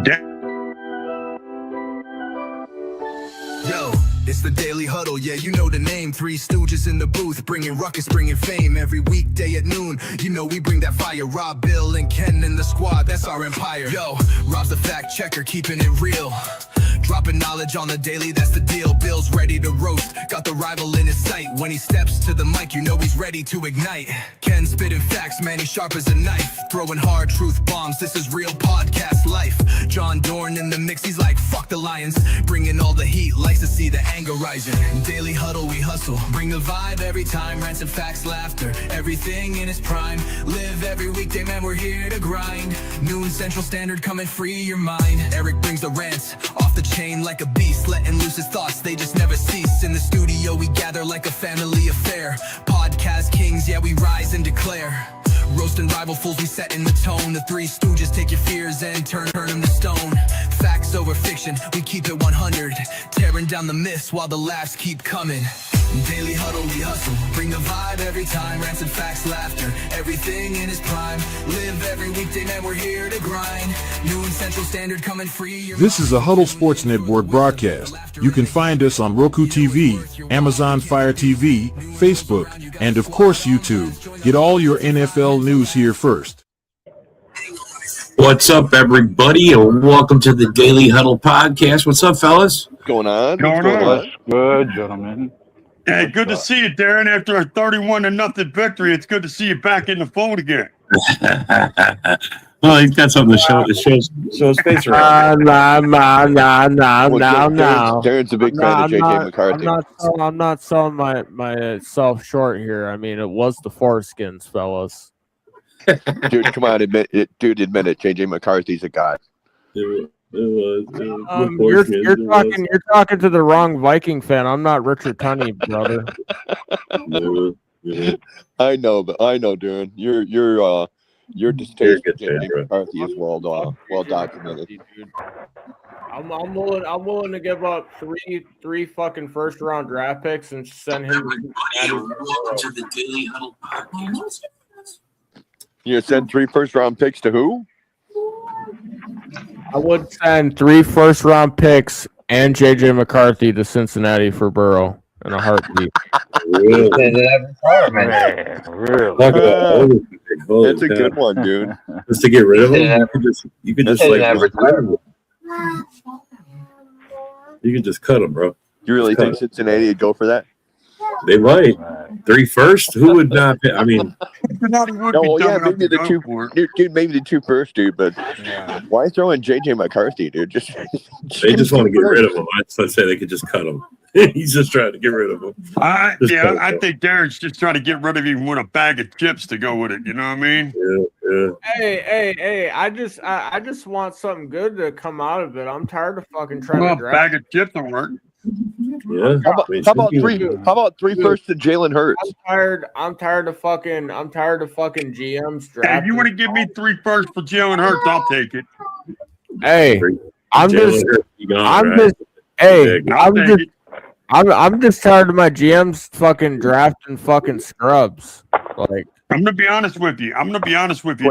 Yo, it's the Daily Huddle, yeah, you know the name. Three stooges in the booth, bringing ruckus, bringing fame. Every weekday at noon, you know we bring that fire. Rob, Bill, and Ken in the squad, that's our empire. Yo, Rob's the fact checker, keeping it real. Dropping knowledge on the daily, that's the deal. Bill's ready to roast, got the rival in his sight. When he steps to the mic, you know he's ready to ignite. Ken spitting facts, man, he's sharp as a knife. Throwing hard truth bombs, this is real podcast life. John Dorn in the mix, he's like, fuck the Lions. Bringing all the heat, likes to see the anger rising. Daily Huddle, we hustle, bring the vibe every time. Rants and facts, laughter, everything in its prime. Live every weekday, man, we're here to grind. Noon Central Standard, come and free your mind. Eric brings the rants, off the chain like a beast, letting loose his thoughts, they just never cease. In the studio we gather like a family affair. Podcast kings, yeah, we rise and declare. Roasting rival fools, we setting the tone. The Three Stooges take your fears and turn them to stone. Facts over fiction, we keep it 100. Tearing down the myths while the laughs keep coming. Daily Huddle, we hustle, bring the vibe every time. Rants and facts, laughter, everything in its prime. Live every weekday, man, we're here to grind. Noon Central Standard, come and free your This is a Huddle Sports Network broadcast. You can find us on Roku TV, Amazon Fire TV, Facebook, and of course YouTube. Get all your NFL news here first. What's up, everybody, and welcome to the Daily Huddle podcast. What's up, fellas? What's going on? Good, gentlemen. Hey, good to see you, Darren. After a 31-0 victory, it's good to see you back in the fold again. Well, he's got something to show his face around. Darren's a big fan of JJ McCarthy. I'm not selling myself short here. I mean, it was the foreskins, fellas. Dude, come on, admit it. Dude, admit it. JJ McCarthy's a god. It was. You're talking to the wrong Viking fan. I'm not Richard Tunney, brother. I know, Darren. Your distaste for JJ McCarthy is well documented. I'm willing to give up three fucking first round draft picks and send him. Welcome to the Daily Huddle podcast. You send 3 first round picks to who? I would send 3 first round picks and JJ McCarthy to Cincinnati for Burrow in a heartbeat. Really? That's a good one, dude. Just to get rid of him? You could just cut him, bro. You really think Cincinnati would go for that? They might. 3 first? Who would not pay? I mean, maybe the 2 first, dude. But why throw in JJ McCarthy, dude? They just want to get rid of him. I'd say they could just cut him. He's just trying to get rid of him. I think Darren's just trying to get rid of him with a bag of chips to go with it. You know what I mean? Yeah. Hey! I just want something good to come out of it. I'm tired of fucking trying to draft. Bag of chips don't work. Yeah. How about 3 first to Jalen Hurts? I'm tired of fucking GMs drafting. Hey, if you want to give me 3 first for Jalen Hurts, I'll take it. Hey, I'm just tired of my GMs fucking drafting fucking scrubs. Like, I'm gonna be honest with you.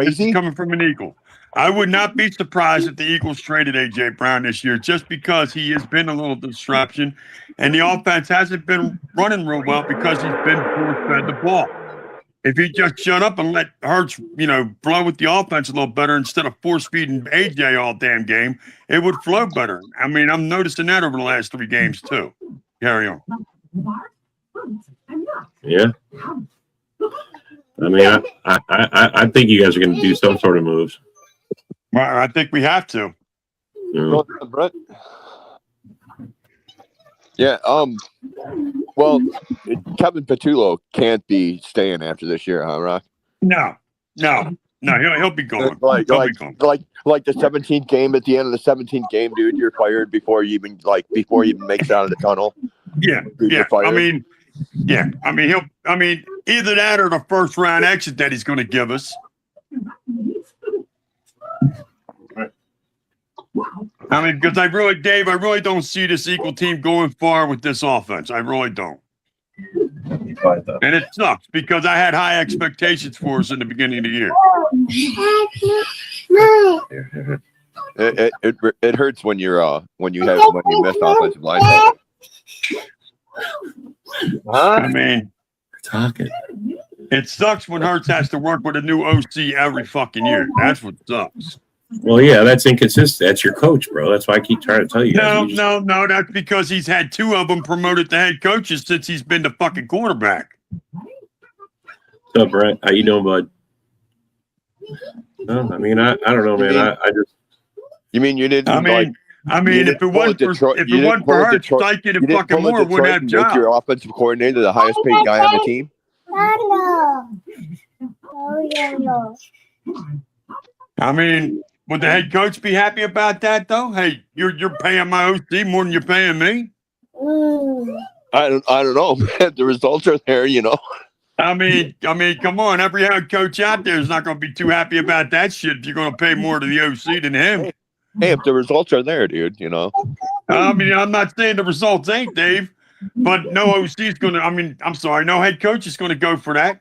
This is coming from an Eagle. I would not be surprised if the Eagles traded A.J. Brown this year just because he has been a little disruption and the offense hasn't been running real well because he's been force-fed the ball. If he just shut up and let Hurts, flow with the offense a little better instead of force-feeding A.J. all damn game, it would flow better. I mean, I'm noticing that over the last 3 games too. Carry on. Yeah. I mean, I think you guys are going to do some sort of moves. Well, I think we have to. Yeah. Brett? Yeah. Well, Kevin Patullo can't be staying after this year, huh, Rock? No. He'll be going. Like the 17th game. At the end of the 17th game, dude, you're fired before you even make it out of the tunnel. Yeah. I mean, either that or the first round exit that he's going to give us. I mean, because I really don't see this Eagle team going far with this offense. I really don't. And it sucks because I had high expectations for us in the beginning of the year. It hurts when you miss offensive line. I mean, talking. It sucks when Hurts has to work with a new OC every fucking year. That's what sucks. Well, yeah, that's inconsistent. That's your coach, bro. That's why I keep trying to tell you guys. No. That's because he's had 2 of them promoted to head coaches since he's been the fucking quarterback. What's up, Brent? How you doing, bud? No, I mean, I don't know, man. I just. You mean you didn't? I mean, if it wasn't for Hurts, Steichen and fucking Moore wouldn't have jobs. Make your offensive coordinator the highest paid guy on the team. I mean, would the head coach be happy about that, though? Hey, you're paying my OC more than you're paying me. I don't know, man. The results are there, you know. I mean, come on. Every head coach out there is not going to be too happy about that shit if you're going to pay more to the OC than him. Hey, if the results are there, dude, you know. I mean, I'm not saying the results ain't, Dave, but no OC is going to. I mean, I'm sorry, no head coach is going to go for that.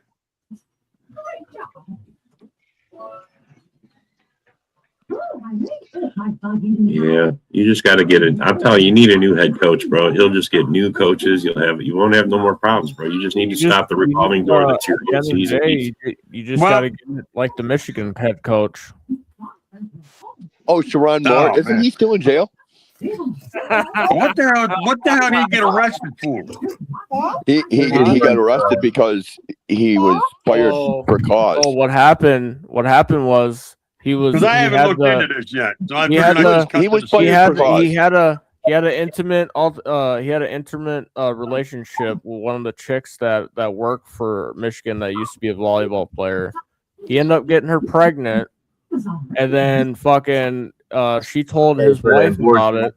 Yeah, you just got to get it. I'm telling you, you need a new head coach, bro. He'll just get new coaches. You won't have no more problems, bro. You just need to stop the revolving door that's your whole season. You just got to get like the Michigan head coach. Oh, Sharon Moore, isn't he still in jail? What the hell did he get arrested for? He got arrested because he was fired for cause. Oh, what happened was he was. Because I haven't looked into this yet. So he was fired for cause. He had an intimate relationship with one of the chicks that worked for Michigan that used to be a volleyball player. He ended up getting her pregnant, and then fucking she told his wife about it,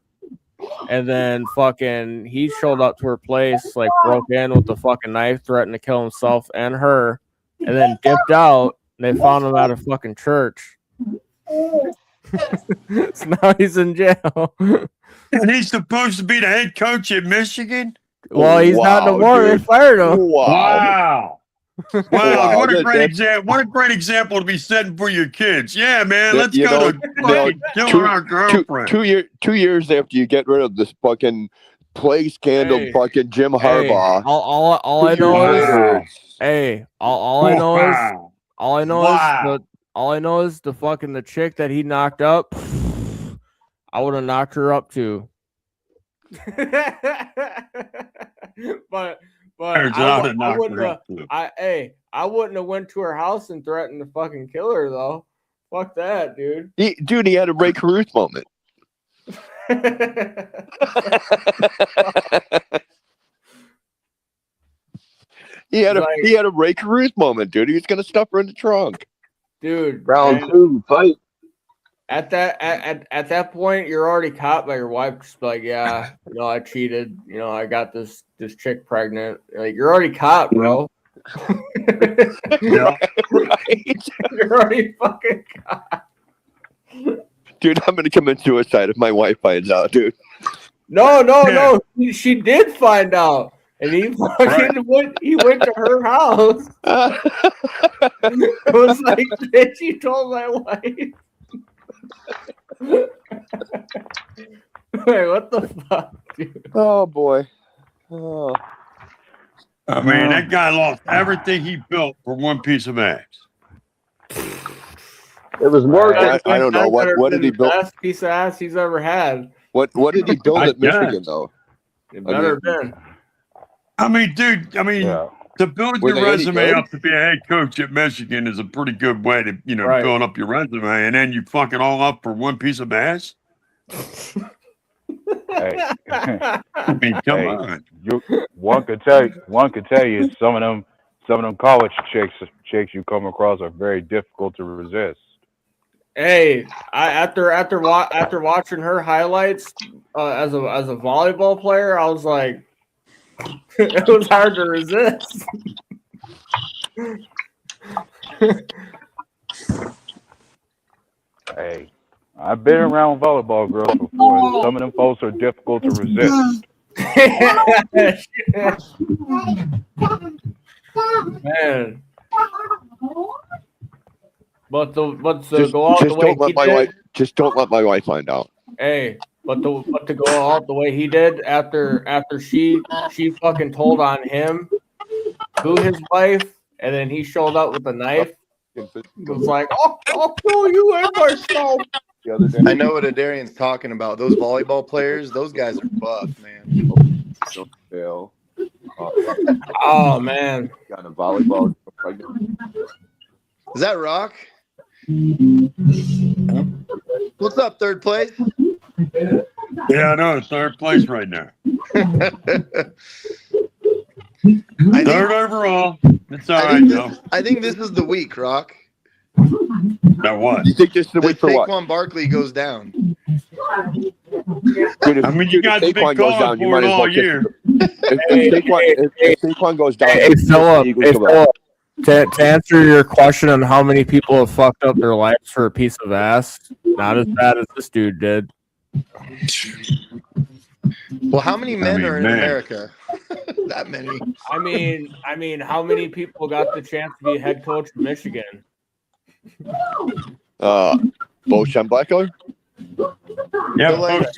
and then fucking he showed up to her place, like broke in with the fucking knife, threatened to kill himself and her, and then dipped out. And they found him at a fucking church. So now he's in jail. And he's supposed to be the head coach at Michigan? Well, he's not no more. They fired him. Wow. Wow, what a great example! What a great example to be setting for your kids. Yeah, man, let's go to killing our girlfriend. 2 years after you get rid of this fucking play scandal, fucking Jim Harbaugh. All I know is the fucking the chick that he knocked up. I would have knocked her up too. but I wouldn't have went to her house and threatened to fucking kill her though. Fuck that, dude. He had a Ray Caruth moment. He had a Ray Caruth moment, dude. He was gonna stuff her in the trunk. Dude, round 2 fight. At that point, you're already caught by your wife. Just like, yeah, I cheated. I got this chick pregnant. Like, you're already caught, bro. Yeah. Right. You're already fucking caught. Dude, I'm gonna commit suicide if my wife finds out, dude. No. She did find out. And he fucking went to her house. It was like, bitch, you told my wife. Wait, what the fuck, dude? Oh boy. Oh. I mean, that guy lost everything he built for one piece of ass. It was more. I don't know what did he build. Best piece of ass he's ever had. What did he build at Michigan though? It better have been. I mean, dude. To build your resume up to be a head coach at Michigan is a pretty good way to, build up your resume, and then you fuck it all up for one piece of ass. Hey. I mean, come on. One could tell you some of them college chicks you come across are very difficult to resist. Hey, after watching her highlights as a volleyball player, I was like, it was hard to resist. Hey, I've been around volleyball girls before, and some of them folks are difficult to resist. Man. But to Just, go out just the way don't let he my did, wife. Just don't let my wife find out. hey, but to go out the way he did after she fucking told on him to his wife, and then he showed up with a knife. It was like, I'll kill you and myself. The other day, I know what Adarian's talking about. Those volleyball players, those guys are buff, man. Bill, Oh man, got a volleyball. Is that Rock? What's up, third place? Yeah, I know. Third place right now. Third overall. It's all right, though. I think this is the week, Rock. Now what? You think this is the That week for what? Saquon Barkley goes down. Dude, I mean, you guys have been Saquon goes down, calling you for might it as well all kiss year. If Saquon goes down, hey Philip, Eagles go back. to answer your question on how many people have fucked up their lives for a piece of ass, not as bad as this dude did. Well, how many men are in man. America? That many. I mean, how many people got the chance to be head coach of Michigan? Bo Schembechler? Yeah, So, like- but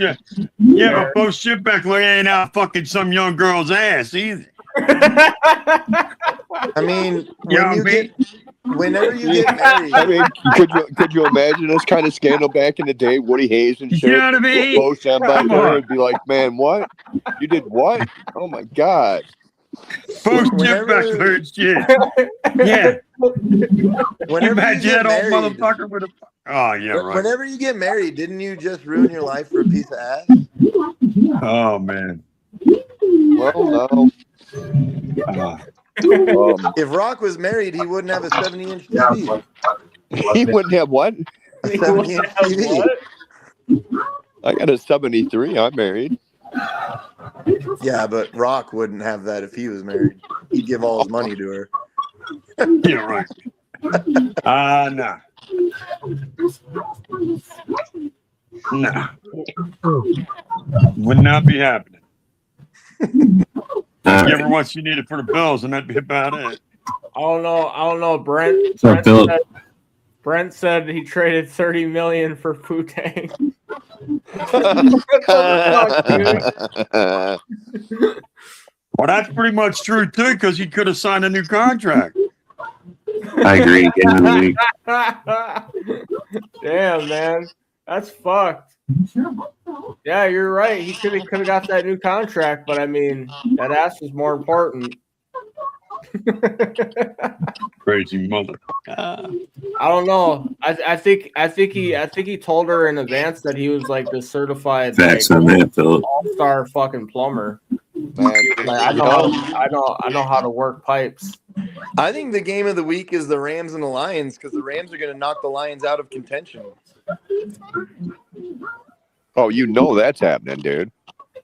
Bo Schembechler ain't out fucking some young girl's ass either. I mean, whenever you get married, I mean, could you imagine this kind of scandal back in the day? Woody Hayes and shit. You know what I mean? Bo Schembechler would be like, man, what? You did what? Oh my god. Bo Whenever- Schembechler and shit. Yeah. whenever you Imagine get that old married, motherfucker with a. Oh, yeah, right. whenever you get married, didn't you just ruin your life for a piece of ass? Oh, man. Well, no. If Rock was married, he wouldn't have a 70-inch TV. He wouldn't have what? A 70-inch TV. I got a 73. I'm married. Yeah, but Rock wouldn't have that if he was married. He'd give all his money to her. Yeah, right. Nah. Nah. Would not be happening. Give her what she needed for the bills, and that'd be about it. I don't know. Brent said he traded $30 million for Putang. Well, that's pretty much true too, because he could have signed a new contract. I agree. Get in the league. Damn, man, that's fucked. Yeah, you're right. He could have got that new contract, but I mean, that ass was more important. Crazy mother. I don't know. I think he told her in advance that he was like the certified Facts on that, Philip. all-star fucking plumber. Man, Like, I know how to work pipes. I think the game of the week is the Rams and the Lions because the Rams are going to knock the Lions out of contention. Oh, you know that's happening, dude.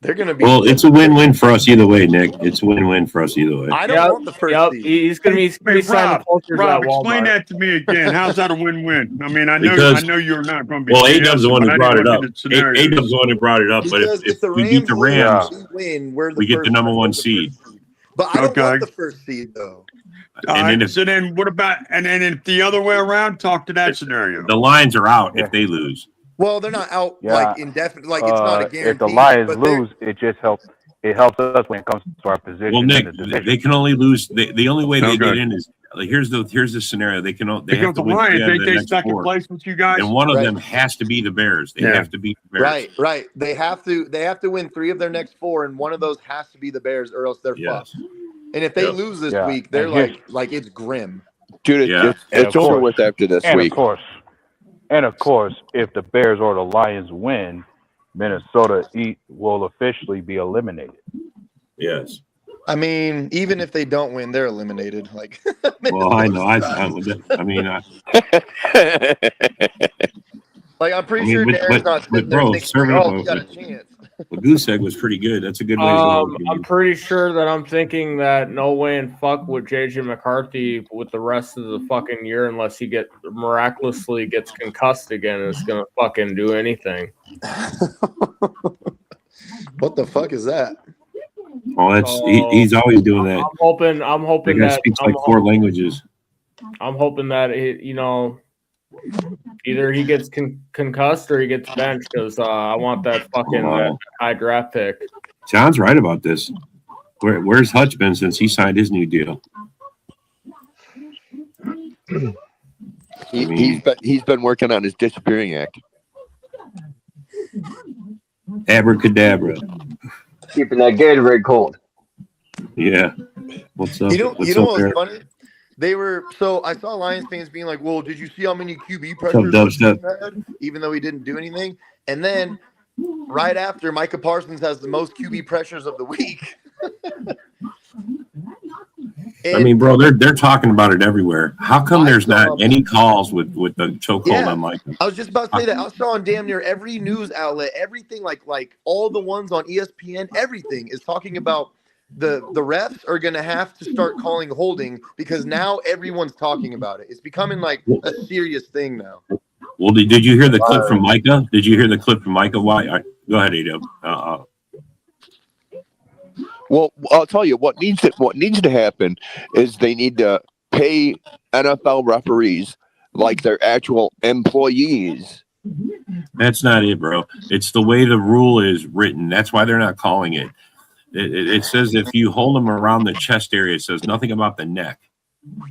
They're going to be. Well, it's a win-win for us either way, Nick. It's a win-win for us either way. I don't want the first seed. He's going to be signing posters Rob, at Walmart. explain that to me again. How's that a win-win? I mean, I Because- know you're not going to be. Well, A-Dub's the one who but I brought it didn't up. look at the scenarios. A-Dub's the one who brought it up. But Because if the we beat the Rams, win, we're the we get the first number one the seed. first seed. But I don't Okay. want the first seed though. All And right, then so then what about and then if the other way around? Talk to that scenario. the Lions are out if they lose. Well, they're not out Yeah. like indefinite. Like it's not a guarantee. If the Lions but they're- lose, it just helps. It helps us when it comes to our position. Well, Nick, in the division. they can only lose. The only way they Okay. get in is like, here's the scenario. They can they have Because to the win Lions, three out of ain't the they next second four, place with you guys? and one of Right. them has to be the Bears. They Yeah. have to beat the Bears. right. They have to win 3 of their next 4, and one of those has to be the Bears, or else they're Yes. fucked. And if they Yep. lose this Yeah. week, they're And here's- like it's grim. Dude, Yeah. it's of over course. with after this And week. of course, if the Bears or the Lions win, Minnesota will officially be eliminated. Yes. I mean, even if they don't win, they're eliminated. Like, Well, I know. I mean, like I'm pretty I mean, sure but- Darren's but- not but sitting there bro, thinking, serve it like, up "Oh, we a- got a chance." the goose egg was pretty good. That's a good way to go. I'm pretty sure that I'm thinking that no way in fuck would JJ McCarthy with the rest of the fucking year unless he miraculously gets concussed again is gonna fucking do anything. What the fuck is that? Oh, he's always doing that. I'm hoping The guy that speaks like 4 languages. I'm hoping that Either he gets concussed or he gets benched because I want that fucking high draft pick. John's right about this. Where's Hutch been since he signed his new deal? He's been working on his disappearing act. Abracadabra. Keeping that Gatorade cold. Yeah. What's up? You know What's what was funny? I saw Lions fans being like, "Well, did you see how many QB pressures he had?" Even though he didn't do anything, and then right after, Micah Parsons has the most QB pressures of the week. I mean, bro, they're talking about it everywhere. How come there's not any calls with the chokehold on Micah? I was just about to say that. I saw on damn near every news outlet, everything like all the ones on ESPN, everything is talking about the refs are going to have to start calling holding because now everyone's talking about it. It's becoming like a serious thing now. Well, did you hear the clip from Micah? Did you hear the clip from Micah? Why? Go ahead, AW. Well, I'll tell you what needs to happen is they need to pay NFL referees like they're actual employees. That's not it, bro. It's the way the rule is written. That's why they're not calling it. It says if you hold them around the chest area, it says nothing about the neck.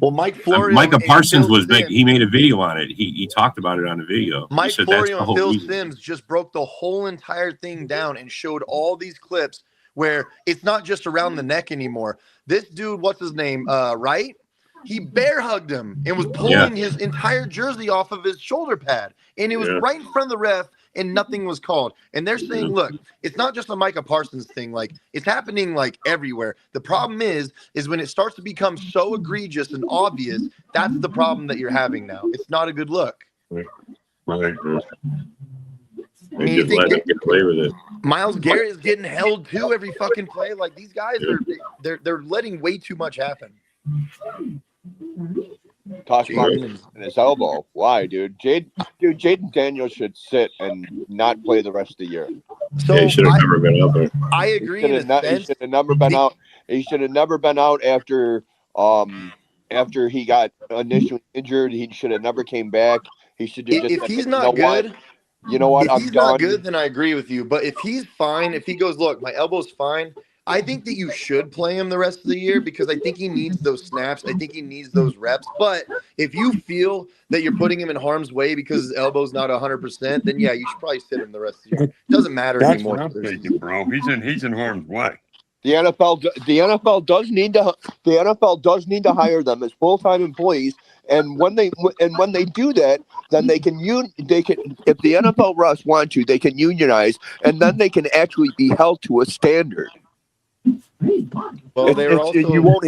Well, Micah Parsons was big. He made a video on it. He talked about it on the video. Mike Florio and Phil Simms just broke the whole entire thing down and showed all these clips where it's not just around the neck anymore. This dude, what's his name? Right? He bear hugged him and was pulling his entire jersey off of his shoulder pad. And it was right in front of the ref and nothing was called. And they're saying, look, it's not just a Micah Parsons thing. Like, it's happening like everywhere. The problem is when it starts to become so egregious and obvious, that's the problem that you're having now. It's not a good look. They just let him get away with it. Myles Garrett is getting held too every fucking play. Like, these guys they're letting way too much happen. Tosh Martin and his elbow. Why, dude? Jaden Daniels should sit and not play the rest of the year. So he should have never been out there. I agree. He should have never been out. He should have never been out after he got initially injured. He should have never came back. He should have just. If he's not good. You know what? If he's not good, then I agree with you. But if he's fine, if he goes, look, my elbow's fine, I think that you should play him the rest of the year because I think he needs those snaps. I think he needs those reps. But if you feel that you're putting him in harm's way because his elbow's not 100%, then yeah, you should probably sit him the rest of the year. It doesn't matter anymore. That's what I'm thinking, bro. He's in harm's way. The NFL does need to hire them as full-time employees, and when they do that, then they can if the NFL refs want to, they can unionize, and then they can actually be held to a standard. Well, you won't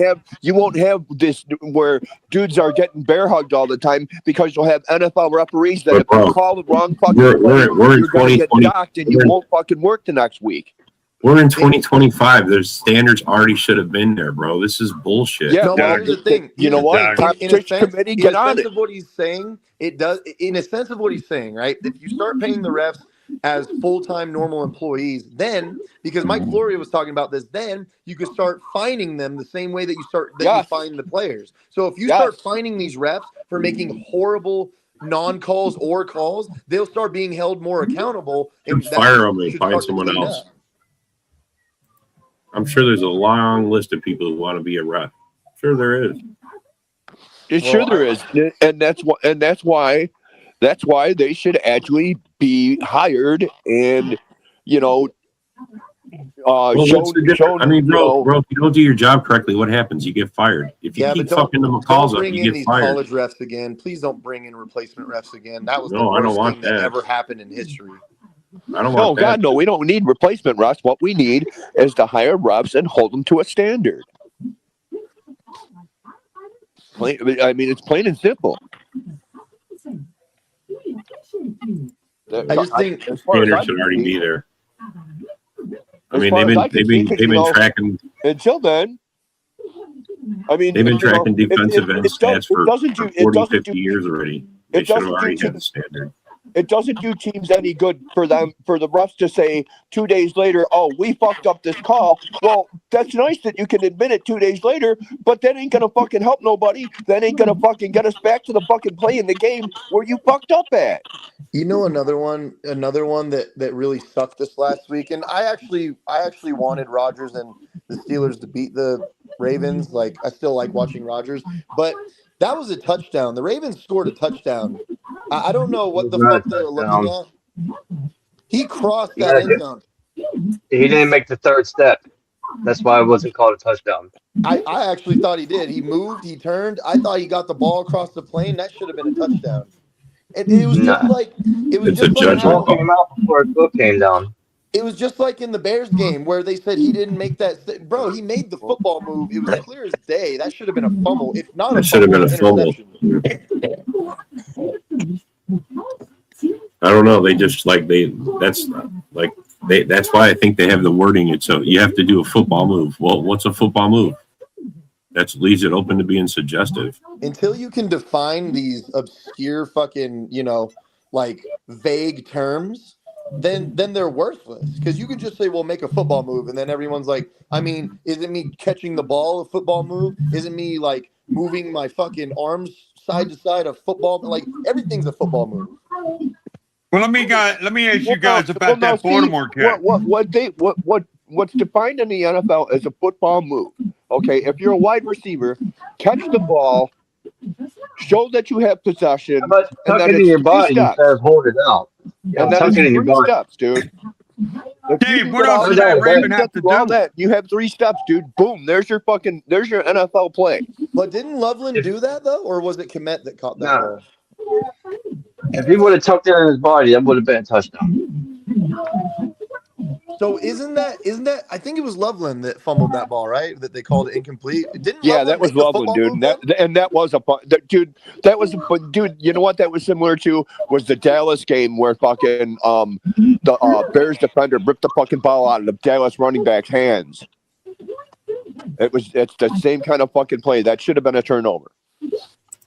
have this where dudes are getting bear hugged all the time because you'll have NFL referees that if you call the wrong fucking play, you're going to get docked and you won't fucking work the next week. We're in 2025. There's standards already should have been there, bro. This is bullshit. Yeah, here's the thing. You know what? Committee, get on it. Of what he's saying, it does. In a sense of what he's saying, right? If you start paying the refs as full-time normal employees, then because Mike Florio was talking about this, then you could start fining them the same way that you fine the players. So if you start fining these refs for making horrible non-calls or calls, they'll start being held more accountable. And fire them and find someone else. I'm sure there's a long list of people who want to be a ref. Sure there is. Sure there is, and that's why they should actually be hired and shown. I mean, bro, if you don't do your job correctly, what happens? You get fired. If you keep fucking them calls up, you get fired. College refs again. Please don't bring in replacement refs again. That was the worst thing that ever happened in history. I don't want that. God, no, we don't need replacement refs. What we need is to hire refs and hold them to a standard. I mean, it's plain and simple. I just think standards should already be there. I mean, they've been tracking until then. I mean, they've been tracking defensive end stats for 40, 50 years already. They should have already had the standard. It doesn't do teams any good for the refs to say 2 days later, "Oh, we fucked up this call." Well, that's nice that you can admit it 2 days later, but that ain't gonna fucking help nobody. That ain't gonna fucking get us back to the fucking play in the game where you fucked up at. You know, another one that really sucked this last week, and I actually wanted Rodgers and the Steelers to beat the Ravens. Like, I still like watching Rodgers, but that was a touchdown. The Ravens scored a touchdown. I don't know It what was the not a fuck they were looking touchdown. at. He crossed He, that had end to, zone. he didn't make the third step. That's why it wasn't called a touchdown. I actually thought he did. He moved, he turned. I thought he got the ball across the plane. That should have been a touchdown. It was just Nah. like It's a The judgment ball call. came out before his foot came down. it was just like in the Bears game where they said he didn't make that. Bro, he made the football move. It was clear as day. That should have been a fumble. If not a That should have fumble, been a an fumble. interception. I don't know. They just that's why I think they have the wording. It's so you have to do a football move. Well, what's a football move? That leaves it open to being suggestive. Until you can define these obscure fucking, like vague terms, then they're worthless. Because you could just say, well, make a football move, and then everyone's like, I mean, isn't me catching the ball a football move? Isn't me like moving my fucking arms side to side a football? Like, everything's a football move. Well, let me ask you guys about that Baltimore cat. What's defined in the NFL as a football move? Okay, if you're a wide receiver, catch the ball, show that you have possession, How about and tuck then it in it's your 3 body steps. instead of hold it out? Yeah, And then tuck it's it in your 3 body. steps, dude. If Dave, you what get else all did that, that Raven you have get to all do? that, you have 3 steps, dude. Boom, there's your NFL play. But didn't Loveland do that though, or was it Komet that caught that Nah. ball? If he would have tucked it in his body, that would have been a touchdown. So isn't that I think it was Loveland that fumbled that ball, right? That they called it incomplete. Didn't Yeah, Loveland that was make the Loveland, football dude. move And then? that was dude. You know what that was similar to was the Dallas game where fucking the Bears defender ripped the fucking ball out of the Dallas running back's hands. It's the same kind of fucking play. That should have been a turnover.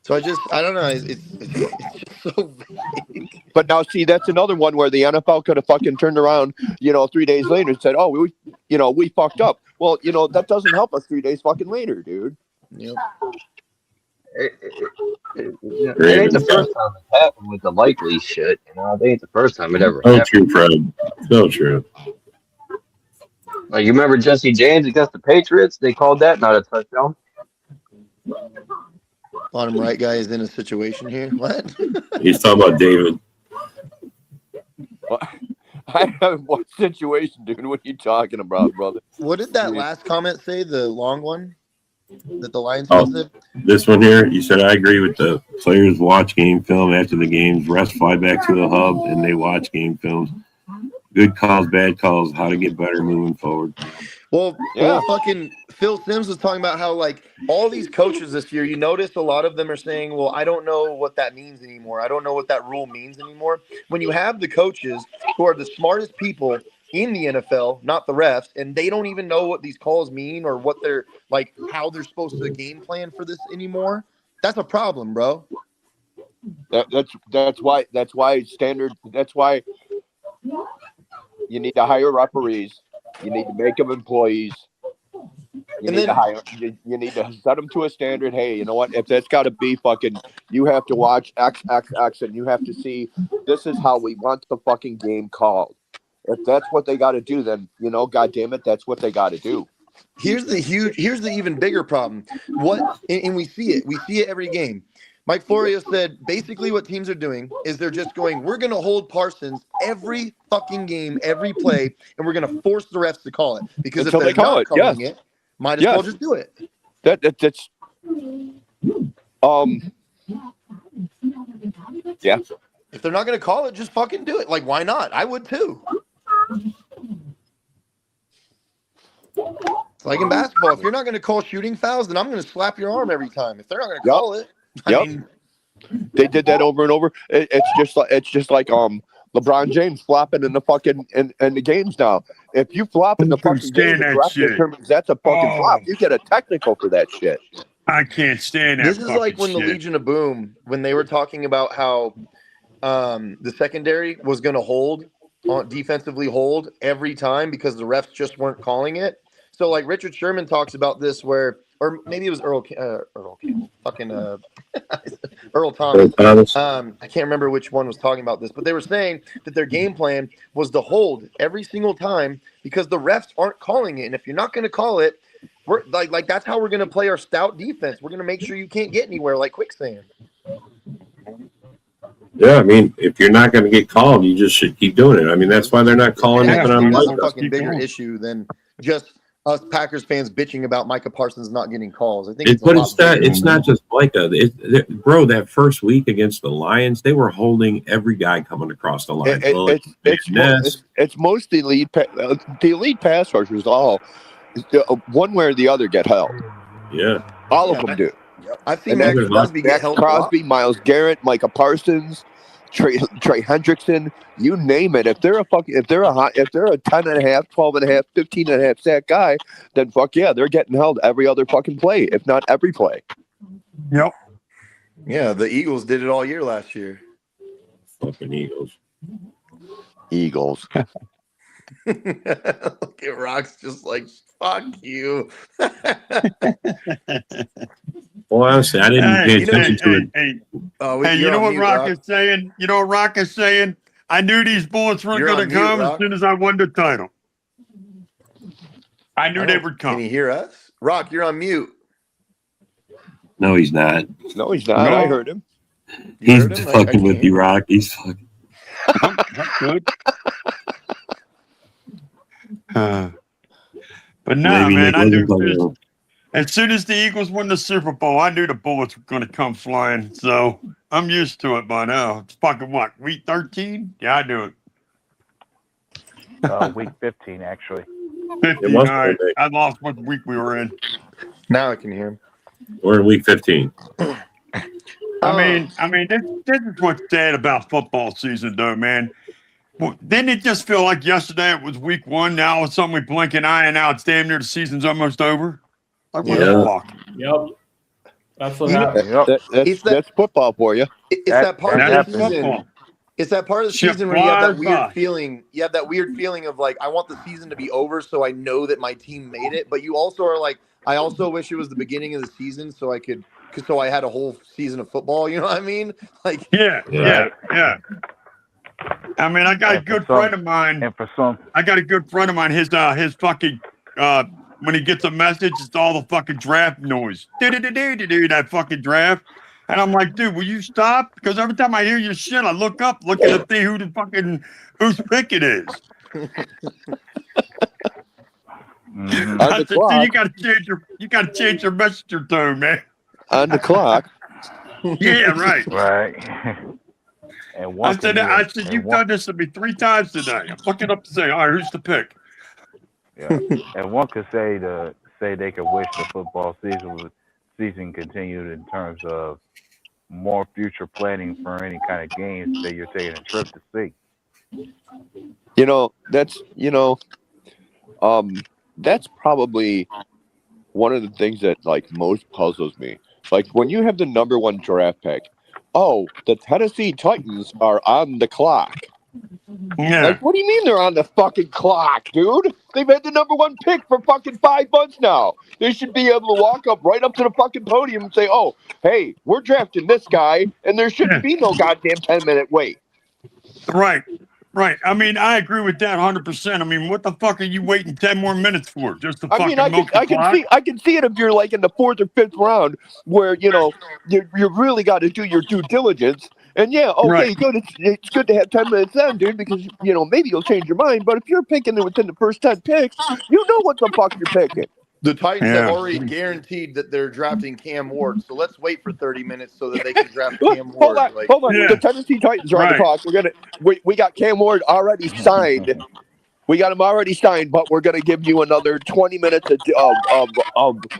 So I don't know. It's just so vague. But now, see, that's another one where the NFL could have fucking turned around, 3 days later and said, "Oh, we fucked up." Well, that doesn't help us 3 days fucking later, dude. Yep. It ain't the first time it happened with the likely shit. It ain't the first time it ever So happened. true, Fred. So true. Like, you remember Jesse James against the Patriots? They called that not a touchdown. Bottom right guy is in a situation here. What? He's talking about David. What situation, dude? What are you talking about, brother? What did that last comment say? The long one that the Lions Oh. said? This one here, you said, I agree with the players watch game film after the games. Refs fly back to the hub and they watch game films. Good calls, bad calls, how to get better moving forward. Well, Yeah. fucking Phil Simms was talking about how, like, all these coaches this year, you notice a lot of them are saying, well, I don't know what that means anymore. I don't know what that rule means anymore. When you have the coaches who are the smartest people in the NFL, not the refs, and they don't even know what these calls mean or what they're, like, how they're supposed to game plan for this anymore, that's a problem, bro. That's why you need to hire referees. You need to make them employees. You need to set them to a standard. Hey, you know what? If that's got to be fucking, you have to watch X, and you have to see this is how we want the fucking game called. If that's what they got to do, then, God damn it, that's what they got to do. Here's the even bigger problem. And we see it every game. Mike Florio said basically what teams are doing is they're just going, we're going to hold Parsons every fucking game, every play, and we're going to force the refs to call it. Because Until if they they're call not it, calling yes. it, might as well just do it. That's yeah. If they're not going to call it, just fucking do it. Like, why not? I would too. It's like in basketball. If you're not going to call shooting fouls, then I'm going to slap your arm every time. If they're not going to call it, I mean, they did that over and over. It's just like LeBron James flopping in the fucking in the games now. If you flop in the fucking game, the ref determines that's a fucking flop. You get a technical for that shit. I can't stand that. This is like when the Legion of Boom, when they were talking about how the secondary was going to hold defensively hold every time because the refs just weren't calling it. So like Richard Sherman talks about this where, or maybe it was Earl Campbell, fucking Earl Thomas. I can't remember which one was talking about this, but they were saying that their game plan was to hold every single time because the refs aren't calling it. And if you're not going to call it, we're like that's how we're going to play our stout defense. We're going to make sure you can't get anywhere like quicksand. Yeah, I mean, if you're not going to get called, you just should keep doing it. I mean, that's why they're not calling it. That's a fucking bigger issue than just us Packers fans bitching about Micah Parsons not getting calls. I think it's not just Micah. Bro, that first week against the Lions, they were holding every guy coming across the line. It's most the elite pass rushers all one way or the other get held. Yeah, all of them do. I've seen Max Crosby get held. Crosby, Myles Garrett, Micah Parsons, Trey Hendrickson, you name it. If they're a 10.5, 12.5, 15.5 sack guy, then fuck yeah, they're getting held every other fucking play, if not every play. Yep. Yeah, the Eagles did it all year last year. Fucking Eagles. Look at Rock's just like, fuck you. Well, honestly, I didn't pay attention to it. Hey, you know what Rock is saying? You know what Rock is saying? I knew these bullets weren't going to come as soon as I won the title. I knew they would come. Can you hear us? Rock, you're on mute. No, he's not. No, he's not. No. I heard him. He's fucking with you, Rock. He's fucking. That's good. But no, man, I knew as soon as the Eagles won the Super Bowl, I knew the bullets were going to come flying. So I'm used to it by now. It's fucking what, week 13? Yeah, I do it. Week 15, actually. 15. All right. I lost what week we were in. Now I can hear him. We're in week 15. I mean, this is what's sad about football season, though, man. Well, didn't it just feel like yesterday it was week 1? Now it's something we blink an eye, and now it's damn near the season's almost over. Like, what the fuck? Yep. That's what happened. That's football for you. It's that part of the season. It's that part of the season where you have that weird feeling. You have that weird feeling of like, I want the season to be over so I know that my team made it. But you also are like, I also wish it was the beginning of the season so I had a whole season of football. You know what I mean? Like, yeah. I mean, I got a good friend of mine. And for some, I got a good friend of mine. His fucking when he gets a message, it's all the fucking draft noise. That fucking draft. And I'm like, dude, will you stop? Because every time I hear your shit, I look up, look at the thing, whose pick it is. I said, dude, you gotta change your messenger tone, man. On the clock. Yeah, right. Right. And I said, you've done this to me 3 times today. I'm looking up to say, all right, who's the pick? Yeah. And one could say they could wish the football season continued in terms of more future planning for any kind of games that you're taking a trip to see. That's probably one of the things that like most puzzles me. Like when you have the number 1 draft pick, the Tennessee Titans are on the clock. Yeah. Like, what do you mean they're on the fucking clock, dude? They've had the number 1 pick for fucking 5 months now. They should be able to walk right up to the fucking podium and say, "Oh, hey, we're drafting this guy," and there shouldn't be no goddamn 10-minute wait. Right. I mean, I agree with that 100%. I mean, what the fuck are you waiting 10 more minutes for? Just to fucking milk the clock? I can see it if you're like in the 4th or 5th round where, you really got to do your due diligence. And good. It's good to have 10 minutes then, dude, because, maybe you'll change your mind. But if you're picking it within the first 10 picks, you know what the fuck you're picking. The Titans have already guaranteed that they're drafting Cam Ward, so let's wait for 30 minutes so that they can draft Cam Ward. Hold on. Yeah. The Tennessee Titans are on the clock. We got Cam Ward already signed. We got him already signed, but we're gonna give you another 20 minutes of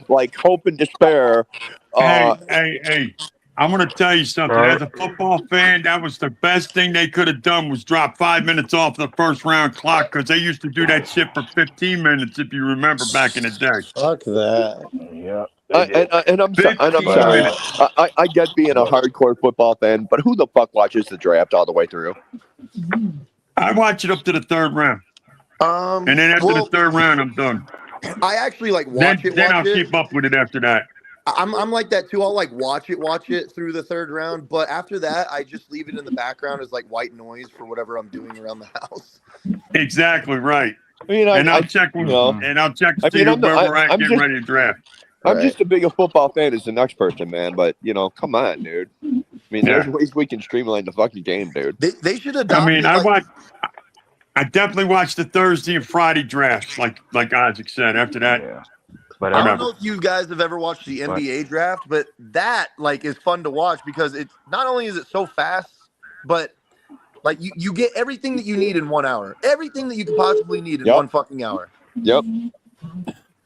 like hope and despair. Hey. I'm going to tell you something. As a football fan, that was the best thing they could have done was drop 5 minutes off the first round clock because they used to do that shit for 15 minutes, if you remember back in the day. Fuck that. Yep. I'm 15 sorry. minutes. I get being a hardcore football fan, but who the fuck watches the draft all the way through? I watch it up to the third round. And then after the third round, I'm done. I actually like watch it. Then I'll keep up with it after that. I'm like that too. I'll like watch it through the third round, but after that, I just leave it in the background as like white noise for whatever I'm doing around the house. Exactly right. I mean, I'll check with I'll check to see whoever I get ready to draft. I'm just as big a football fan as the next person, man. But come on, dude. I mean, there's ways we can streamline the fucking game, dude. They should adopt. I definitely watch the Thursday and Friday drafts, like Isaac said. After that, but I don't know if you guys have ever watched the NBA draft, but that is fun to watch because it's not only is it so fast, but like you get everything that you need in 1 hour, everything that you could possibly need in one fucking hour. Yep.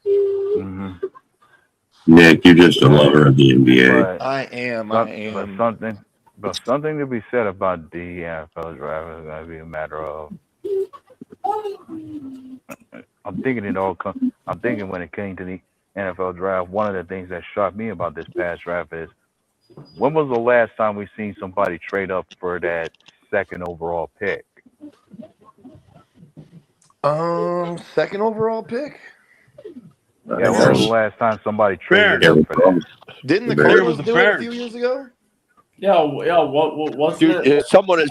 Mm-hmm. Nick, you're just a lover of the NBA. I am. But something to be said about the NFL draft is going to be a matter of. I'm thinking when it came to the NFL draft, one of the things that shocked me about this past draft is when was the last time we seen somebody trade up for that second overall pick? Second overall pick? Yeah, when was the last time somebody traded up for that? Didn't the Cardinals do it a few years ago? Yeah. What's dude, someone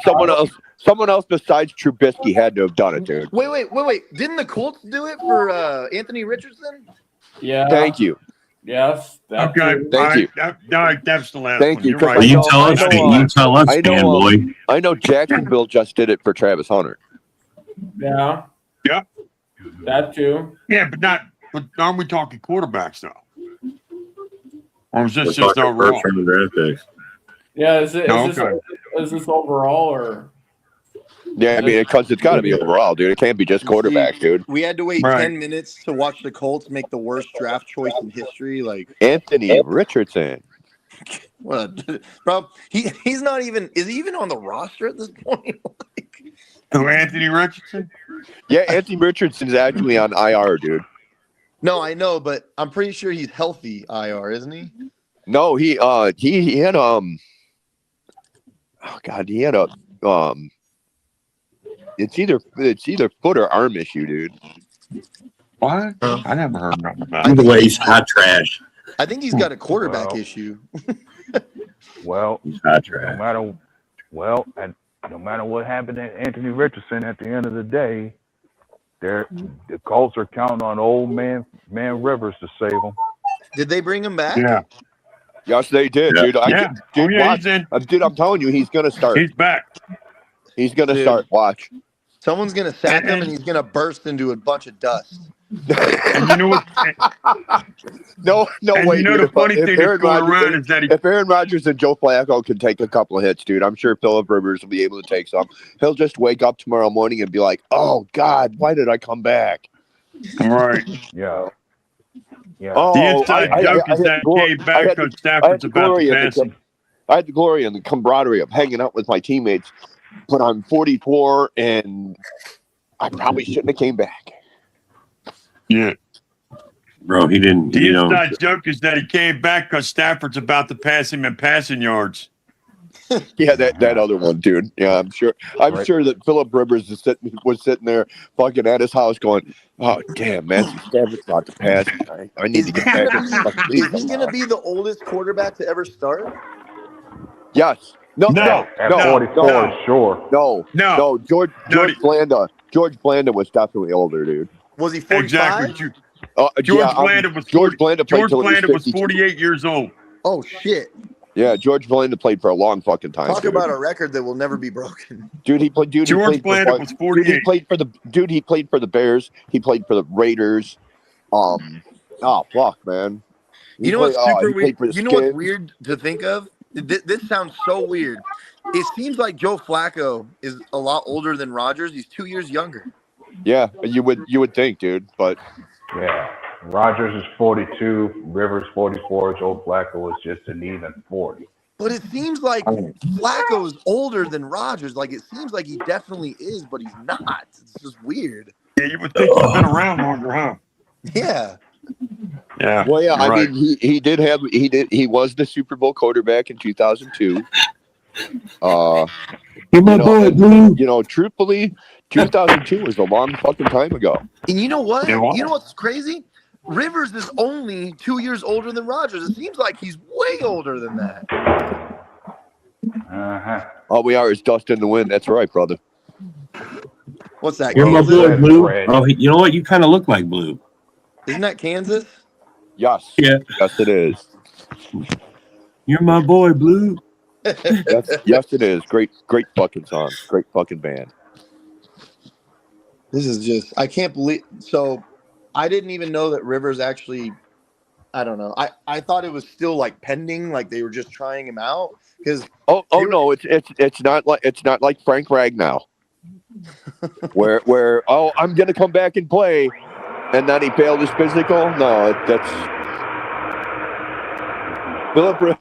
else besides Trubisky had to have done it, dude. Wait. Didn't the Colts do it for Anthony Richardson? Yeah. Thank you. Yes. Okay. Thank you. That's the last Thank one. you. You're right. You tell us, fanboy. I know Jacksonville just did it for Travis Hunter. Yeah. Yeah. That too. Yeah, but aren't we talking quarterbacks though? Or is this We're just talking overall? first round draft picks. Yeah. Is this overall or? Yeah, I mean, because it's got to be overall, dude. It can't be just quarterback, dude. We had to wait 10 minutes to watch the Colts make the worst draft choice in history. Like Anthony Richardson. What, bro? He's not even. Is he even on the roster at this point? Who, Anthony Richardson? Yeah, Anthony Richardson's actually on IR, dude. No, I know, but I'm pretty sure he's healthy IR, isn't he? No, he had he had a it's either foot or arm issue, dude. What? I never heard nothing about Either way, he's hot trash. I think he's got a quarterback issue. Well, he's hot trash. No matter what happened to Anthony Richardson, at the end of the day, the Colts are counting on old man Rivers to save them. Did they bring him back? Yeah. Yes, they did, dude. Dude, he's in. Dude, I'm telling you, he's gonna start. He's back. He's gonna start. Watch. Someone's gonna sack him, and he's gonna burst into a bunch of dust. And you know what? No way. You know dude, the funny thing that's going around is that if Aaron Rodgers and Joe Flacco can take a couple of hits, dude, I'm sure Philip Rivers will be able to take some. He'll just wake up tomorrow morning and be like, "Oh God, why did I come back?" All right. Yeah. Yeah. Oh, the inside joke is that came back because Stafford's about to pass him. I had the glory and the camaraderie of hanging out with my teammates, but I'm 44 and I probably shouldn't have came back. Yeah. Bro, he didn't. The inside joke is that he came back because Stafford's about to pass him in passing yards. Yeah, that other one, dude. Yeah, I'm sure that Philip Rivers was sitting there fucking at his house going, "Oh damn, man, Stafford's about to pass. I need to get back." Is he gonna be the oldest quarterback to ever start? Yes. No. At 44, sure. No. George Blanda was definitely older, dude. Was he 45? Exactly. George Blanda was 48 years old. Oh shit. Yeah, George Blanda played for a long fucking time. Talk about a record that will never be broken. Dude, he played. George Blanda was 48. He played for the Bears. He played for the Raiders. Oh fuck, man. You know what's super weird? You know what's weird to think of? This sounds so weird. It seems like Joe Flacco is a lot older than Rodgers. He's 2 years younger. Yeah, you would think, dude, but yeah. Rodgers is 42, Rivers 44, Joe Flacco was just an even 40. But it seems like Flacco is older than Rodgers. Like, it seems like he definitely is, but he's not. It's just weird. Yeah, you would think he's been around longer, huh? Yeah. Yeah. Well, yeah, I right. mean, he was the Super Bowl quarterback in 2002. You're my boy, Blue. Truthfully, 2002 was a long fucking time ago. And you know what? It was. You know what's crazy? Rivers is only 2 years older than Rodgers. It seems like he's way older than that. All we are is dust in the wind. That's right, brother. What's that? You're my Kansas? boy, Blue. Fred. Oh, you know what? You kind of look like Blue. Isn't that Kansas? Yes. Yeah. Yes, it is. You're my boy, Blue. Yes, it is. Great fucking song. Great fucking band. This is just, I can't believe. So I didn't even know that Rivers actually, I don't know. I thought it was still like pending, like they were just trying him out. Because no, it's not like Frank Ragnow. where I'm gonna come back and play, and then he failed his physical. No, that's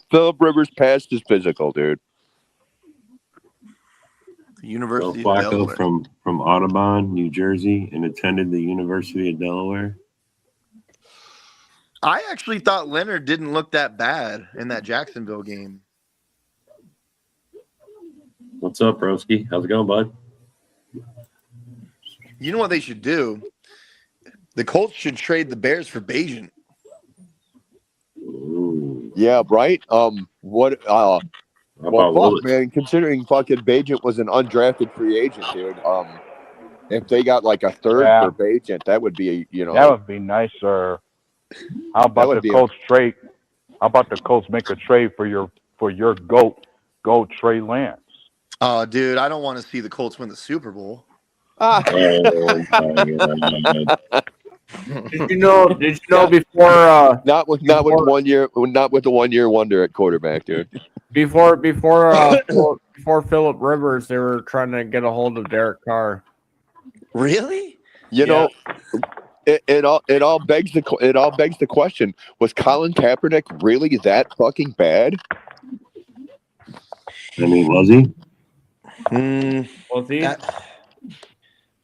Philip Rivers passed his physical, dude. University of Flacco Delaware. from Audubon, New Jersey, and attended the University of Delaware. I actually thought Leonard didn't look that bad in that Jacksonville game. What's up, Broski? How's it going, bud? You know what they should do? The Colts should trade the Bears for Bagent. Ooh. Yeah, right. What? How Well, about fuck, Willis? man. Considering fucking Bagent was an undrafted free agent, dude. If they got like a third Yeah. for Bagent, that would be, That would be nicer. How about would the be Colts trade? How about the Colts make a trade for your goat Trey Lance? Oh, dude, I don't want to see the Colts win the Super Bowl. Oh, my God. Did you know before not with the 1 year wonder at quarterback, dude. before Philip Rivers, they were trying to get a hold of Derek Carr. Really? You know, it all begs the question: was Colin Kaepernick really that fucking bad? I mean, was he? Was he?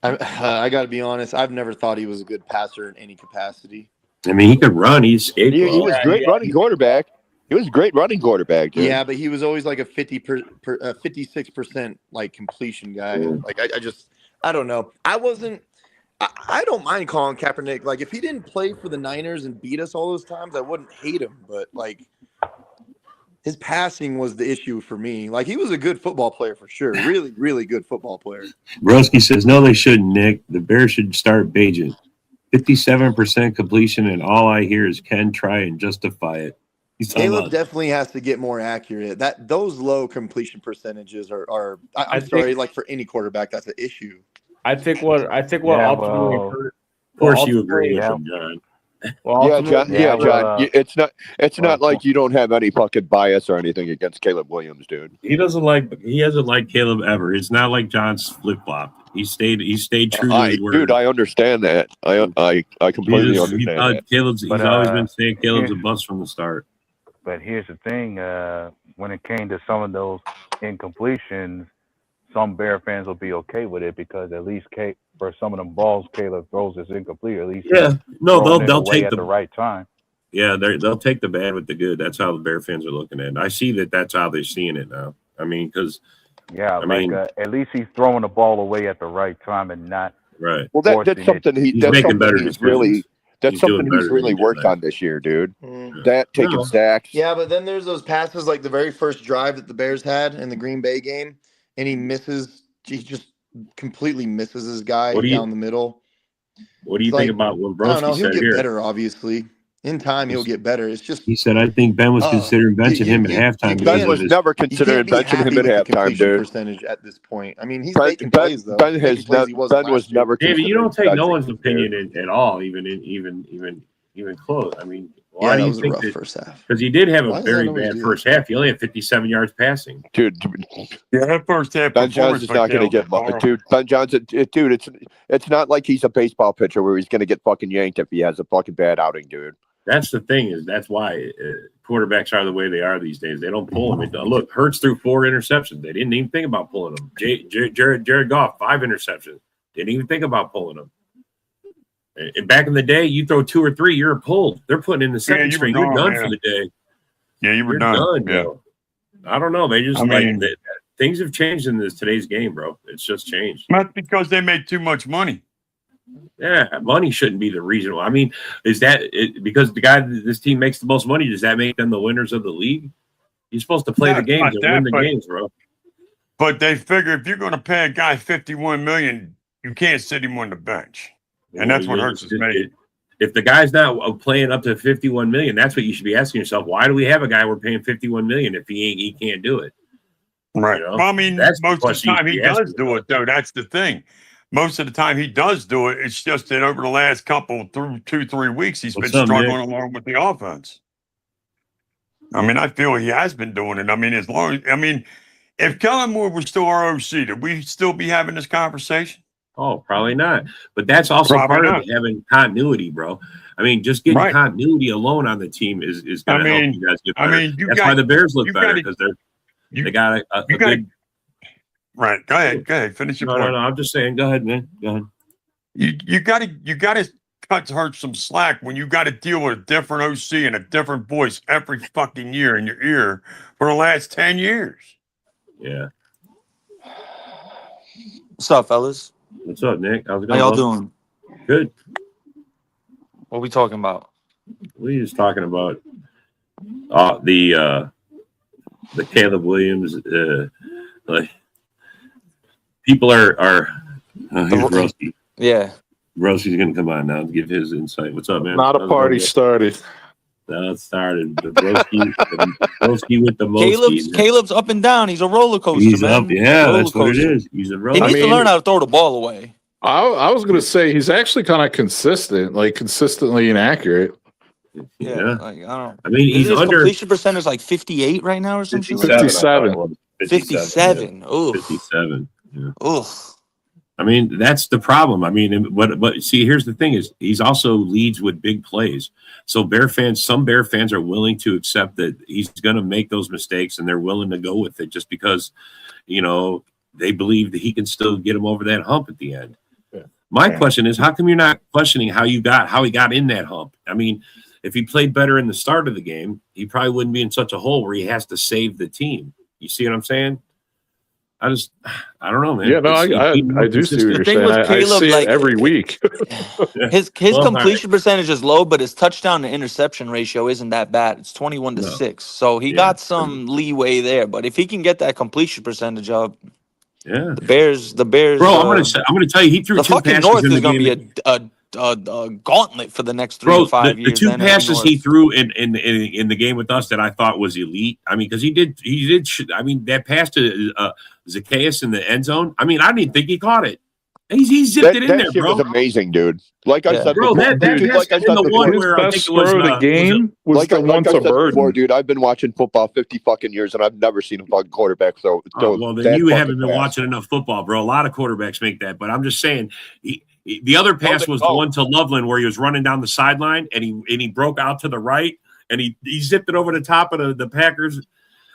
I got to be honest. I've never thought he was a good passer in any capacity. I mean, he could run. He escaped. He was great running quarterback. He was a great running quarterback, dude. Yeah, but he was always like a 56% like completion guy. Like I don't know. I don't mind Colin Kaepernick. Like if he didn't play for the Niners and beat us all those times, I wouldn't hate him. But like his passing was the issue for me. Like he was a good football player for sure. Really, really good football player. Broski says, no, they shouldn't, Nick. The Bears should start Bagent. 57% completion, and all I hear is Ken try and justify it. Caleb definitely has to get more accurate. Those low completion percentages are I'm sorry, like for any quarterback, that's an issue. I think what ultimately hurt. Of course, you agree with him, John. Well, John. It's not like you don't have any fucking bias or anything against Caleb Williams, dude. He hasn't liked Caleb ever. It's not like John's flip flop. He stayed true to his word. Dude, I understand that. I completely understand that. He's always been saying Caleb's a bust from the start. But here's the thing: when it came to some of those incompletions, some Bear fans will be okay with it because at least for some of them balls Caleb throws is incomplete. At least they'll take at the right time. Yeah, they'll take the bad with the good. That's how the Bear fans are looking at it. I see that's how they're seeing it now. I mean, because at least he's throwing the ball away at the right time and not right. Well, that's something he's really worked on this year, dude. That taking sacks. Yeah, but then there's those passes like the very first drive that the Bears had in the Green Bay game, and he just completely misses his guy down the middle. What do you think about what Broski said he'll get here? better, obviously. In time, he'll get better. It's just he said, I think Ben was considering benching him at halftime. Ben was never considering benching him at halftime, dude. Percentage at this point. I mean, he's making plays though. Ben was never. David, you don't take no one's opinion at all, even close. I mean, why do you think that? First half? Because he did have a very bad first half. He only had 57 yards passing. Dude, yeah, that first half. Ben Johnson's not going to get much. Dude, Ben Johnson, dude, it's not like he's a baseball pitcher where he's going to get fucking yanked if he has a fucking bad outing, dude. That's the thing that's why quarterbacks are the way they are these days. They don't pull them. Look, Hurts threw 4 interceptions. They didn't even think about pulling them. Jared Goff 5 interceptions. Didn't even think about pulling them. And back in the day, you throw 2 or 3, you're pulled. They're putting in the second string. You're done for the day. Yeah, you were done. Yeah. Bro. I don't know. They just things have changed in today's game, bro. It's just changed. That's because they made too much money. Yeah, money shouldn't be the reason. I mean, is that because this team makes the most money? Does that make them the winners of the league? You're supposed to play the games and win the games, bro. But they figure if you're going to pay a guy $51 million, you can't sit him on the bench, and that's what hurts us. If the guy's not playing up to $51 million, that's what you should be asking yourself. Why do we have a guy we're paying $51 million if he can't do it? Right. You know? Well, I mean, most of the time he does do it, though. That's the thing. Most of the time he does do it. It's just that over the last couple, 2-3 weeks, he's been struggling along with the offense. I mean, I feel he has been doing it. I mean, if Kellen Moore was still our OC, would we still be having this conversation? Oh, probably not. But that's also part of having continuity, bro. I mean, just getting continuity alone on the team is going to help you guys get better. That's why the Bears look better, because they got a good. Right. Go ahead. Finish your point. No. I'm just saying. Go ahead, man. Go ahead. You got to cut her some slack when you got to deal with a different OC and a different voice every fucking year in your ear for the last 10 years. Yeah. What's up, fellas? What's up, Nick? How's it going? How y'all doing? Good. What are we talking about? We just talking about the Caleb Williams. Like people are. Here's Rusty. Yeah. Rusty's gonna come on now and give his insight. What's up, man? Not a party started. No, it started. The Broski with the most. Caleb's up and down. He's a roller coaster. He's man. up. Yeah, that's what it is. He's a roller coaster. He needs to learn how to throw the ball away. I was going to say he's actually kind of consistent, like consistently inaccurate. Yeah. Like, I don't. I mean, he's under completion percentage like 58 right now or something. 57. 57. Oh. 57. Yeah. Ugh. I mean, that's the problem. I mean, but see, here's the thing: is he's also leads with big plays. So some Bear fans are willing to accept that he's going to make those mistakes, and they're willing to go with it just because, they believe that he can still get them over that hump at the end. Yeah. My question is, how come you're not questioning how he got in that hump? I mean, if he played better in the start of the game, he probably wouldn't be in such a hole where he has to save the team. You see what I'm saying? I don't know, man. Yeah, no, I do see what you're saying. I see it every week. His completion percentage is low, but his touchdown to interception ratio isn't that bad. It's 21-6. So he got some leeway there. But if he can get that completion percentage up, the Bears. Bro, I'm gonna tell you, he threw the two fucking passes North in the is gonna game. Be a gauntlet for the next 3 to 5 years. The two passes he threw in the game with us that I thought was elite. I mean, because he did. I mean, that pass to Zacchaeus in the end zone. I mean, I didn't think he caught it. He zipped it in there, bro. That was amazing, dude. Like I said, bro, that like I said, the one where I think it was the game was the one to Burden. Dude, I've been watching football 50 fucking years, and I've never seen a fucking quarterback throw. Well, then you haven't been watching enough football, bro. A lot of quarterbacks make that, but I'm just saying. The other pass was the one to Loveland where he was running down the sideline and he broke out to the right and he zipped it over the top of the Packers.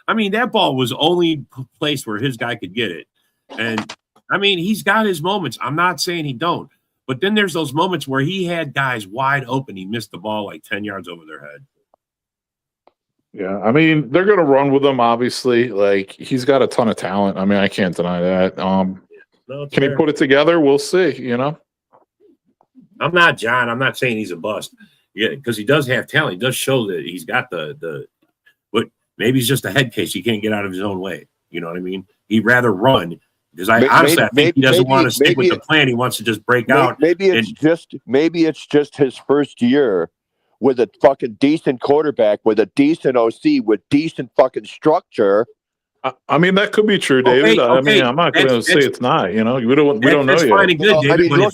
I mean, that ball was only placed where his guy could get it. And I mean, he's got his moments. I'm not saying he don't. But then there's those moments where he had guys wide open. He missed the ball like 10 yards over their head. Yeah, I mean, they're going to run with him, obviously. Like, he's got a ton of talent. I mean, I can't deny that. Can he put it together? We'll see, I'm not John. I'm not saying he's a bust. Yeah, because he does have talent. He does show that he's got but maybe he's just a head case. He can't get out of his own way. You know what I mean? He'd rather run. Because I think he doesn't want to stick with the plan. He wants to just break out. Maybe it's just his first year with a fucking decent quarterback, with a decent OC, with decent fucking structure. I mean, that could be true, David. I mean, I'm not going to say it's not. We don't know yet. That's fine and good, David. But look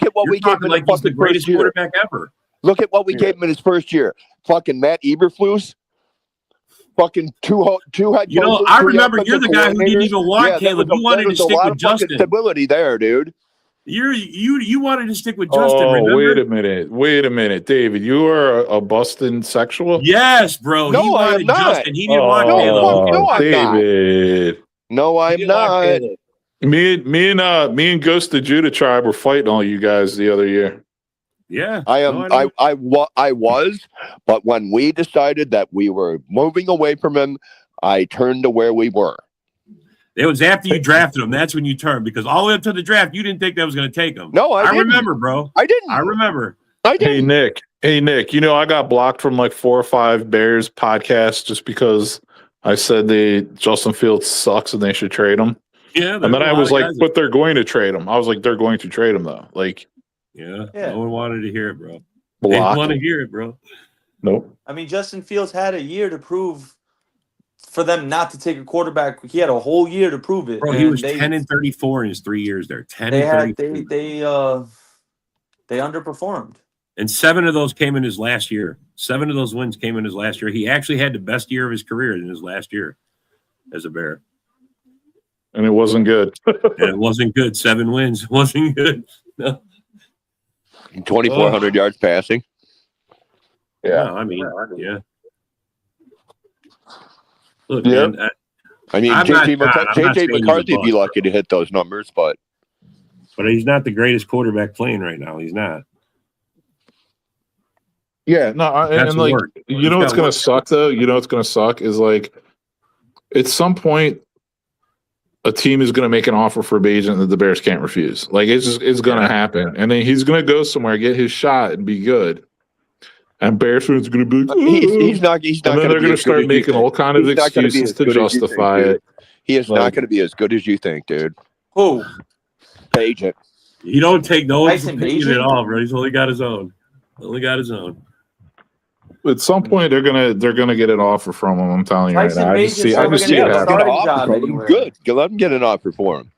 at what we gave him like he's the greatest quarterback ever. Look at what we gave him in his first year. Fucking Matt Eberflus. Fucking two head. I remember you're the guy who didn't even want Caleb. You wanted to stick with Justin. Stability there, dude. You wanted to stick with Justin. Remember? Wait a minute, David. You are a busting sexual. Yes, bro. No, he wanted I am not. Justin. He didn't want Caleb. No, I'm David. not. No, I'm not. Me and Ghost the Judah tribe were fighting all you guys the other year. Yeah, I was, but when we decided that we were moving away from him, I turned to where we were. It was after you drafted him. That's when you turned, because all the way up to the draft, you didn't think that was going to take him. No, I didn't. remember, bro. I didn't. I remember. I didn't. Hey Nick, you know I got blocked from like 4 or 5 Bears podcasts just because I said Justin Fields sucks and they should trade him. Yeah, and then I was like, but they're going to trade him. I was like, they're going to trade him though. Like, yeah. No one wanted to hear it, bro. Blocked. They didn't want to hear it, bro. Nope. I mean, Justin Fields had a year to prove for them not to take a quarterback. He had a whole year to prove it. Bro, he was 10-34 in his 3 years there. 10-34. They underperformed. And 7 of those came in his last year. 7 of those wins came in his last year. He actually had the best year of his career in his last year as a Bear. And it wasn't good. And it wasn't good. 7 wins wasn't good. No. 2,400 yards passing. Yeah, I mean, yeah. Look, yeah. man, I mean, JJ McCarthy would be lucky to hit those numbers, but he's not the greatest quarterback playing right now. He's not. Yeah, no, and like, you know what's going to suck though? You know what's going to suck is like, at some point, a team is going to make an offer for Bajan that the Bears can't refuse. Like, it's going to happen. And then he's going to go somewhere, get his shot, and be good. And Bears fans are going to be like, he's not. And then they're going to start making all kind of excuses to justify it. He is not going to be as good as you think, dude. Who? Bajan. He don't take no one's Tyson opinion Bagent? at all, bro. He's only got his own. At some point, they're gonna get an offer from him. I'm telling you right now. I just see it happen. Good. Let him get an offer for him.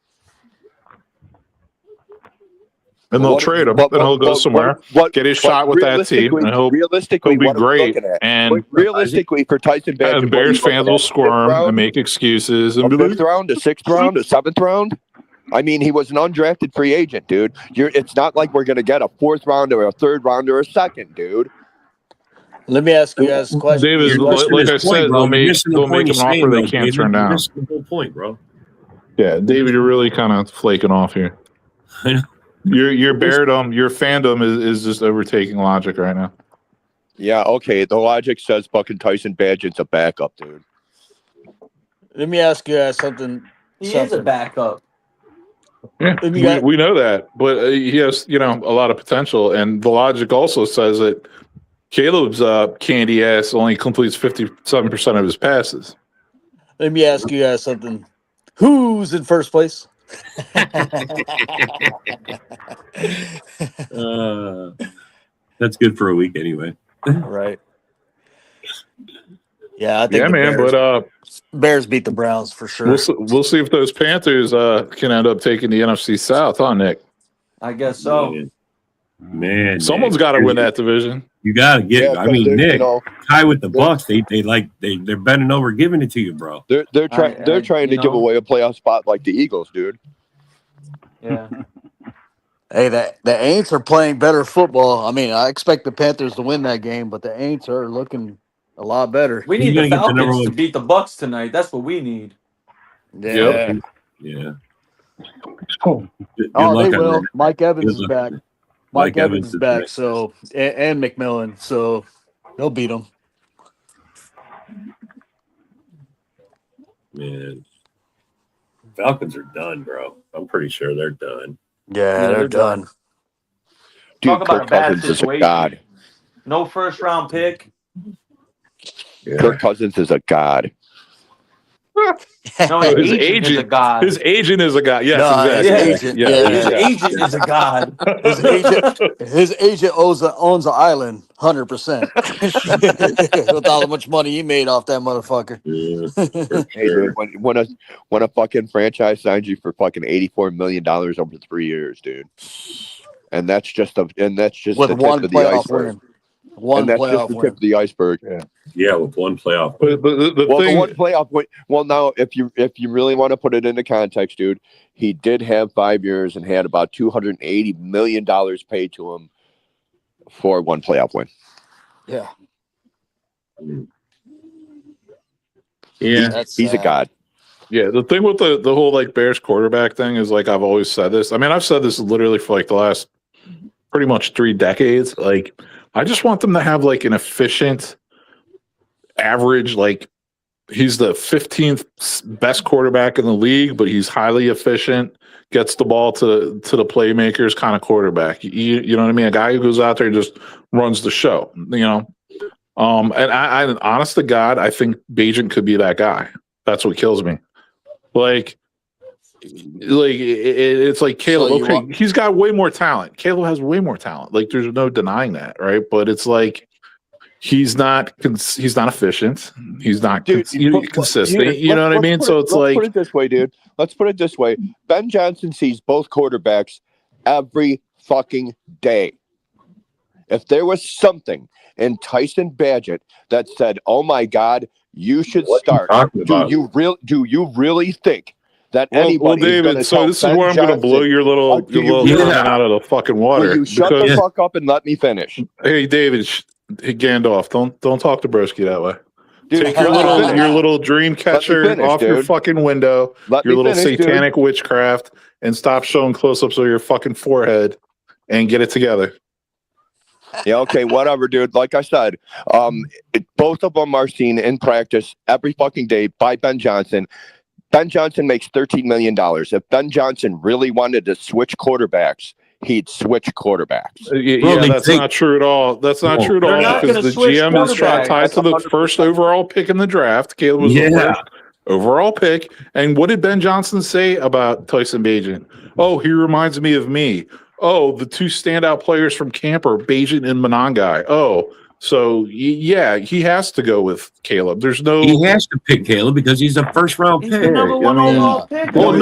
And they'll trade him, and he'll go somewhere, get his shot with that team, and he'll be great. And realistically, for Tyson Bagent, and Bears fans will squirm and make excuses and be like, 5th round, a 6th round, a 7th round. I mean, he was an undrafted free agent, dude. It's not like we're gonna get a 4th round or a 3rd round or a 2nd, dude. Let me ask you guys a question. David, like I said, they'll make an offer they can't turn down. That's the whole point, bro. Yeah, David, you're really kind of flaking off here. Your Beardom, your fandom is just overtaking logic right now. Yeah, okay. The logic says fucking Tyson Bagent's a backup, dude. Let me ask you guys something. He is a backup. Yeah, we know that, but he has a lot of potential, and the logic also says that Caleb's candy ass only completes 57% of his passes. Let me ask you guys something. Who's in first place? That's good for a week anyway. Right. Yeah, I think Bears beat the Browns for sure. We'll see if those Panthers can end up taking the NFC South, huh, Nick? I guess so. Man, someone's got to win that division. You got to get. I mean, Nick, tie with the Bucks. They're bending over, giving it to you, bro. They're trying to give away a playoff spot like the Eagles, dude. Yeah. Hey, the Aints are playing better football. I mean, I expect the Panthers to win that game, but the Aints are looking a lot better. We need the Falcons to beat the Bucks tonight. That's what we need. Yeah. Yeah. Oh, they will. Mike Evans is back. Mike Evans is back. So and McMillan. So they'll beat them. Man, Falcons are done, bro. I'm pretty sure they're done. Yeah, they're done. Dude, Talk about Kirk a bad Cousins is a situation. god. No 1st round pick. Yeah. Kirk Cousins is a god. No, his agent is a god. His agent is a god. Yes, exactly. His agent is a god. His agent owns an island, 100%. With all how much money he made off that motherfucker. Hey, dude, when a fucking franchise signs you for fucking $84 million over 3 years, dude, and that's just the tip of the iceberg. And that's just the tip of the iceberg. Yeah, with one playoff. But the one playoff win. Well, now if you really want to put it into context, dude, he did have 5 years and had about $280 million paid to him for one playoff win. Yeah. Yeah, he's a god. Yeah, the thing with the whole like Bears quarterback thing is like I've always said this. I mean, I've said this literally for like the last pretty much 3 decades. Like, I just want them to have like an efficient, average, like he's the 15th best quarterback in the league, but he's highly efficient, gets the ball to the playmakers kind of quarterback. You know what I mean? A guy who goes out there and just runs the show. You know, and I honest to God, I think Bajan could be that guy. That's what kills me. It's like Caleb. So Okay, he's got way more talent. Caleb has way more talent. Like there's no denying that, right? But it's like he's not efficient. He's not consistent. You know what I mean? So it's let's like put it this way, dude. Let's put it this way. Ben Johnson sees both quarterbacks every fucking day. If there was something in Tyson Badgett that said, "Oh my God, you should start," do you really think that anybody? David, so this is where I'm going to blow your little comment out of the fucking water. Will you shut the fuck up and let me finish? Hey, David, hey, Gandalf, don't talk to Broski that way. Dude, take your little dream catcher off your fucking window, your little satanic witchcraft, and stop showing close-ups of your fucking forehead and get it together. Yeah, okay, whatever, dude. Like I said, both of them are seen in practice every fucking day by Ben Johnson. Ben Johnson makes $13 million. If Ben Johnson really wanted to switch quarterbacks, he'd switch quarterbacks. That's not true at all. That's not true at all because the GM is tied to the first overall pick in the draft. Caleb was the first overall pick. And what did Ben Johnson say about Tyson Bagent? Oh, he reminds me of me. Oh, the 2 standout players from camp are Bagent and Monangai. Oh, so yeah, he has to go with Caleb. There's no. He has to pick Caleb because he's a first-round pick. Number one overall pick. Well,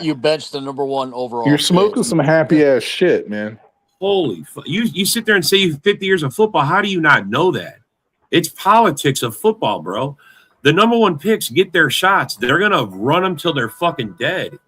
you benched the number 1 overall. You're smoking some happy ass shit, man. Holy fuck! You sit there and say you have 50 years of football. How do you not know that? It's politics of football, bro. The number 1 picks get their shots. They're gonna run them till they're fucking dead.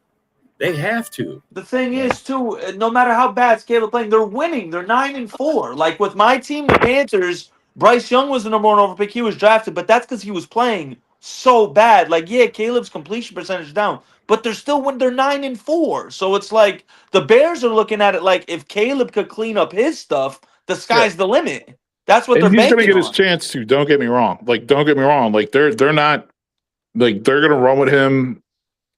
They have to. The thing is, too, no matter how bad Caleb playing, they're winning. They're 9-4. Like with my team, the Panthers, Bryce Young was the number 1 overall pick. He was drafted, but that's because he was playing so bad. Like, yeah, Caleb's completion percentage down, but they're still when they're 9-4. So it's like the Bears are looking at it like if Caleb could clean up his stuff, the sky's the limit. That's what they're banking on. He's going to get his chance to. Don't get me wrong. Like, don't get me wrong. Like, they're not like they're going to run with him.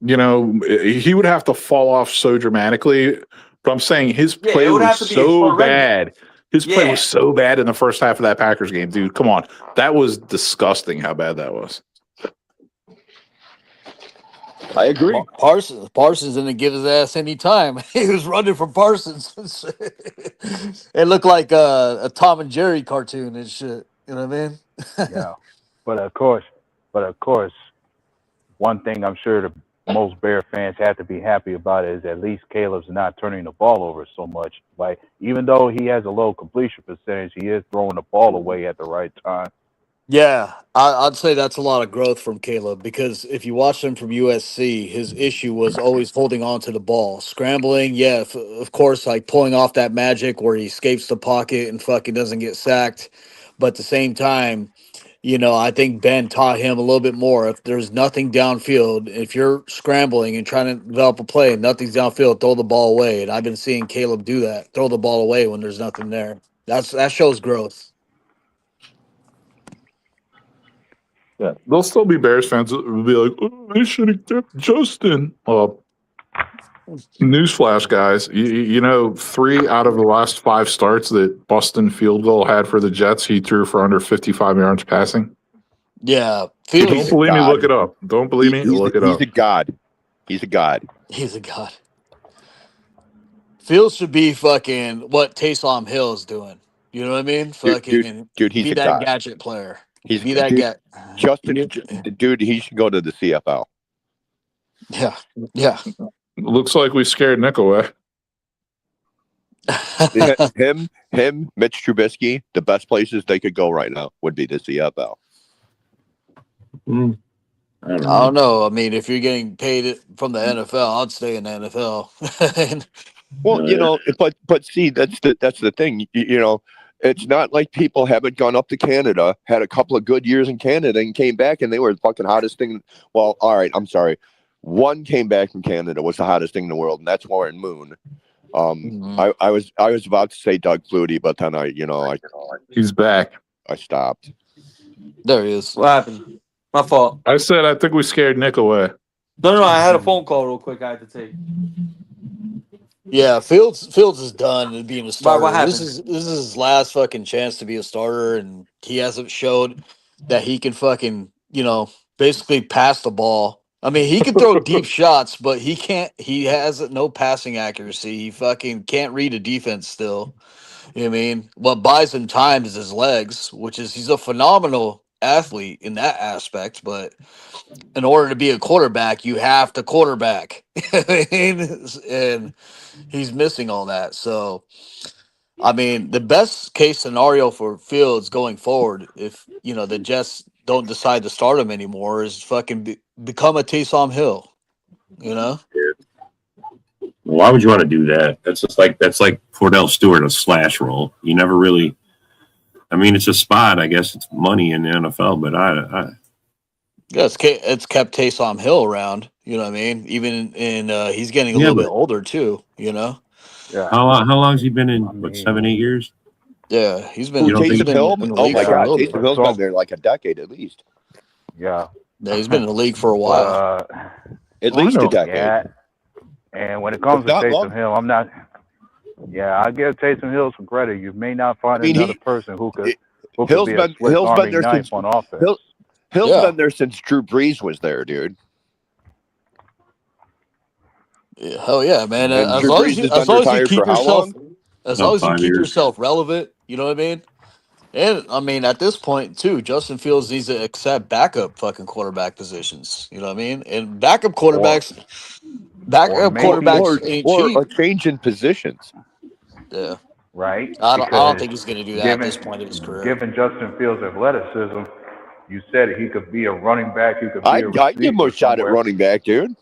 You know, he would have to fall off so dramatically. But I'm saying his play was so bad. His play was so bad in the first half of that Packers game, dude. Come on. That was disgusting how bad that was. I agree. Parsons didn't give his ass any time. He was running from Parsons. It looked like a Tom and Jerry cartoon and shit. You know what I mean? Yeah. But of course, one thing I'm sure the most Bear fans have to be happy about is at least Caleb's not turning the ball over so much. Like, even though he has a low completion percentage, he is throwing the ball away at the right time. Yeah, I'd say that's a lot of growth from Caleb because if you watch him from USC, his issue was always holding on to the ball. Scrambling, yeah, of course, like pulling off that magic where he escapes the pocket and fucking doesn't get sacked. But at the same time, you know, I think Ben taught him a little bit more. If there's nothing downfield, if you're scrambling and trying to develop a play and nothing's downfield, throw the ball away. And I've been seeing Caleb do that. Throw the ball away when there's nothing there. That shows growth. Yeah, there'll still be Bears fans that will be like, "Oh, I should have kept Justin." Newsflash, guys. You know, 3 out of the last 5 starts that Boston Field Goal had for the Jets, he threw for under 55 yards passing. Yeah. Don't believe me? Look it up. Don't believe me? Look it up. He's a god. He's a god. He's a god. Fields should be fucking what Taysom Hill is doing. You know what I mean? Fucking dude, he's be a that god. gadget player. He's be that guy. Justin, dude, he should go to the CFL. Yeah. Yeah. Looks like we scared Nick away. him, Mitch Trubisky, the best places they could go right now would be the CFL. I don't know. I mean, if you're getting paid from the NFL, I'd stay in the NFL. Well, you know, but see, that's the thing. You know, It's not like people haven't gone up to Canada, had a couple of good years in Canada, and came back, and they were the fucking hottest thing. Well, all right, I'm sorry. One came back from Canada, was the hottest thing in the world, and that's Warren Moon. I was about to say Doug Flutie, but then he's back. I stopped. There he is. What happened? My fault. I said I think we scared Nick away. No, I had a phone call real quick. I had to take. Yeah, Fields is done being a starter. What happened? This is his last fucking chance to be a starter, and he hasn't showed that he can fucking basically pass the ball. I mean, he can throw deep shots, but he can't. He has no passing accuracy. He fucking can't read a defense still. You know what I mean? What buys him time is his legs, which is he's a phenomenal athlete in that aspect, but in order to be a quarterback, you have to quarterback. And he's missing all that. So, I mean, the best case scenario for Fields going forward, if the Jets don't decide to start him anymore, is fucking become a Taysom Hill. Why would you want to do that? That's like Cordell Stewart, a slash role. You never really. I mean, it's a spot. I guess it's money in the NFL, but yeah, it's kept Taysom Hill around. You know what I mean? Even in he's getting a little bit older too. Yeah. How long's he been in? 7-8 years? Yeah, he's been. Taysom Hill? Oh my God, Taysom Taysom Hill's been there like a decade at least. Yeah. Yeah, he's been in the league for a while. At least a decade. Yeah. And when it comes to Taysom Hill, I'm not. Yeah, I give Taysom Hill some credit. You may not find another person who could be a Swiss Army knife on offense. Hill's been there since Drew Brees was there, dude. Yeah, hell yeah, man! And As Drew long Brees as has you been retired keep for how yourself, long? as long as you 5 keep years. yourself relevant, you know what I mean. And I mean, at this point too, Justin Fields needs to accept backup fucking quarterback positions. You know what I mean? And backup quarterbacks ain't cheap. Or a change in positions. Yeah. Right? I don't think he's going to do that at this point of his career. Given Justin Fields' athleticism, you said he could be a running back. He could be a receiver. I'd give him a shot at running back, dude.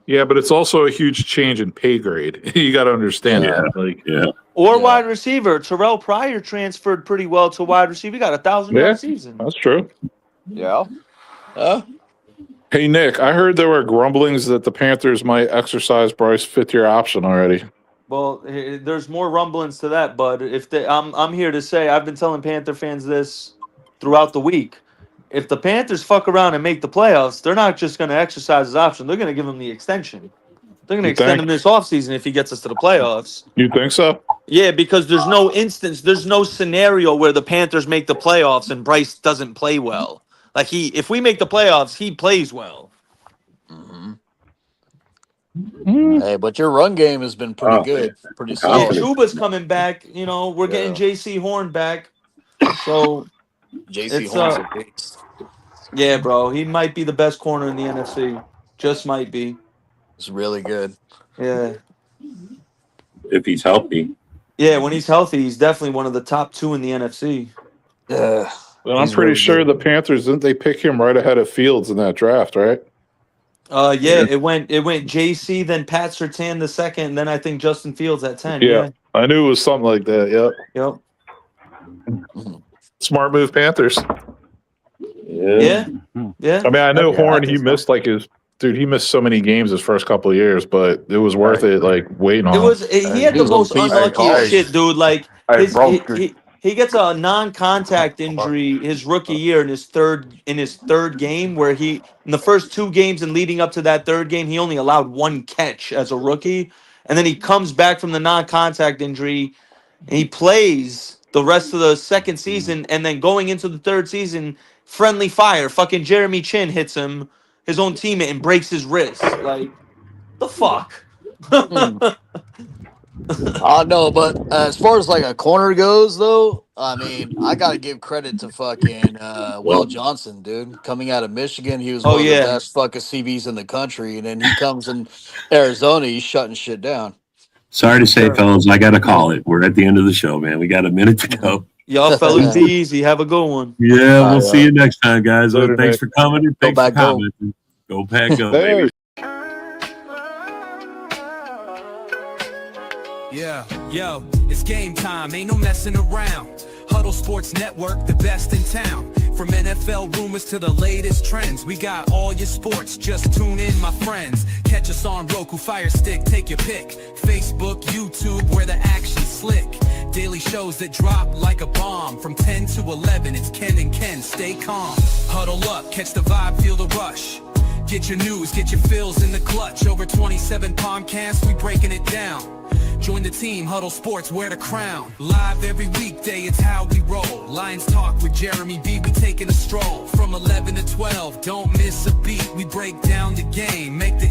Yeah, but it's also a huge change in pay grade. You got to understand that. Or wide receiver. Terrell Pryor transferred pretty well to wide receiver. He got 1,000 yard season. That's true. Yeah. Hey, Nick, I heard there were grumblings that the Panthers might exercise Bryce fifth-year option already. Well, there's more rumblings to that, but I'm here to say I've been telling Panther fans this throughout the week. If the Panthers fuck around and make the playoffs, they're not just going to exercise his option. They're going to give him the extension. They're going to extend him this offseason if he gets us to the playoffs. You think so? Yeah, because there's no scenario where the Panthers make the playoffs and Bryce doesn't play well. Like if we make the playoffs, he plays well. Hey, but your run game has been pretty good, pretty solid. Yeah, Chuba's coming back. We're getting J.C. Horn back. So J.C. Horn's a beast. Yeah, bro, he might be the best corner in the NFC. Just might be. It's really good. Yeah. If he's healthy. Yeah, when he's healthy, he's definitely one of the top 2 in the NFC. Yeah. Well, I'm pretty sure the Panthers, didn't they pick him right ahead of Fields in that draft, right? Yeah, it went JC, then Pat Surtain the second, and then I think Justin Fields at 10. Yeah. I knew it was something like that. Yep. Smart move, Panthers. Yeah. I mean, I know Horn, he missed he missed so many games his first couple of years, but it was worth it, waiting on him. He had the most unlucky shit, dude. Like, he gets a non-contact injury his rookie year in his third game, where in the first 2 games and leading up to that third game, he only allowed 1 catch as a rookie, and then he comes back from the non-contact injury and he plays the rest of the second season, and then going into the third season, friendly fire, fucking Jeremy Chin hits him, his own teammate, and breaks his wrist. Like, the fuck. No, but as far as like a corner goes, though, I mean, I gotta give credit to fucking Will Johnson, dude. Coming out of Michigan, he was one of the best fucking CBs in the country, and then he comes in Arizona, he's shutting shit down. Sorry to say, fellas, I got to call it. We're at the end of the show, man. We got a minute to go. Y'all fellas be easy. Have a good one. Yeah, we'll see you next time, guys. Thanks for coming. And thanks for commenting. Go Pack, go, baby. Yeah, yo, it's game time, ain't no messing around. Huddle Sports Network, the best in town. From NFL rumors to the latest trends, we got all your sports, just tune in, my friends. Catch us on Roku, Fire Stick, take your pick. Facebook, YouTube, where the action's slick. Daily shows that drop like a bomb. From 10 to 11, it's Ken and Ken, stay calm. Huddle up, catch the vibe, feel the rush. Get your news, get your fills in the clutch. Over 27 podcasts, we breaking it down. Join the team, Huddle Sports, wear the crown. Live every weekday, it's how we roll. Lions Talk with Jeremy B, we taking a stroll. From 11 to 12, don't miss a beat. We break down the game, make the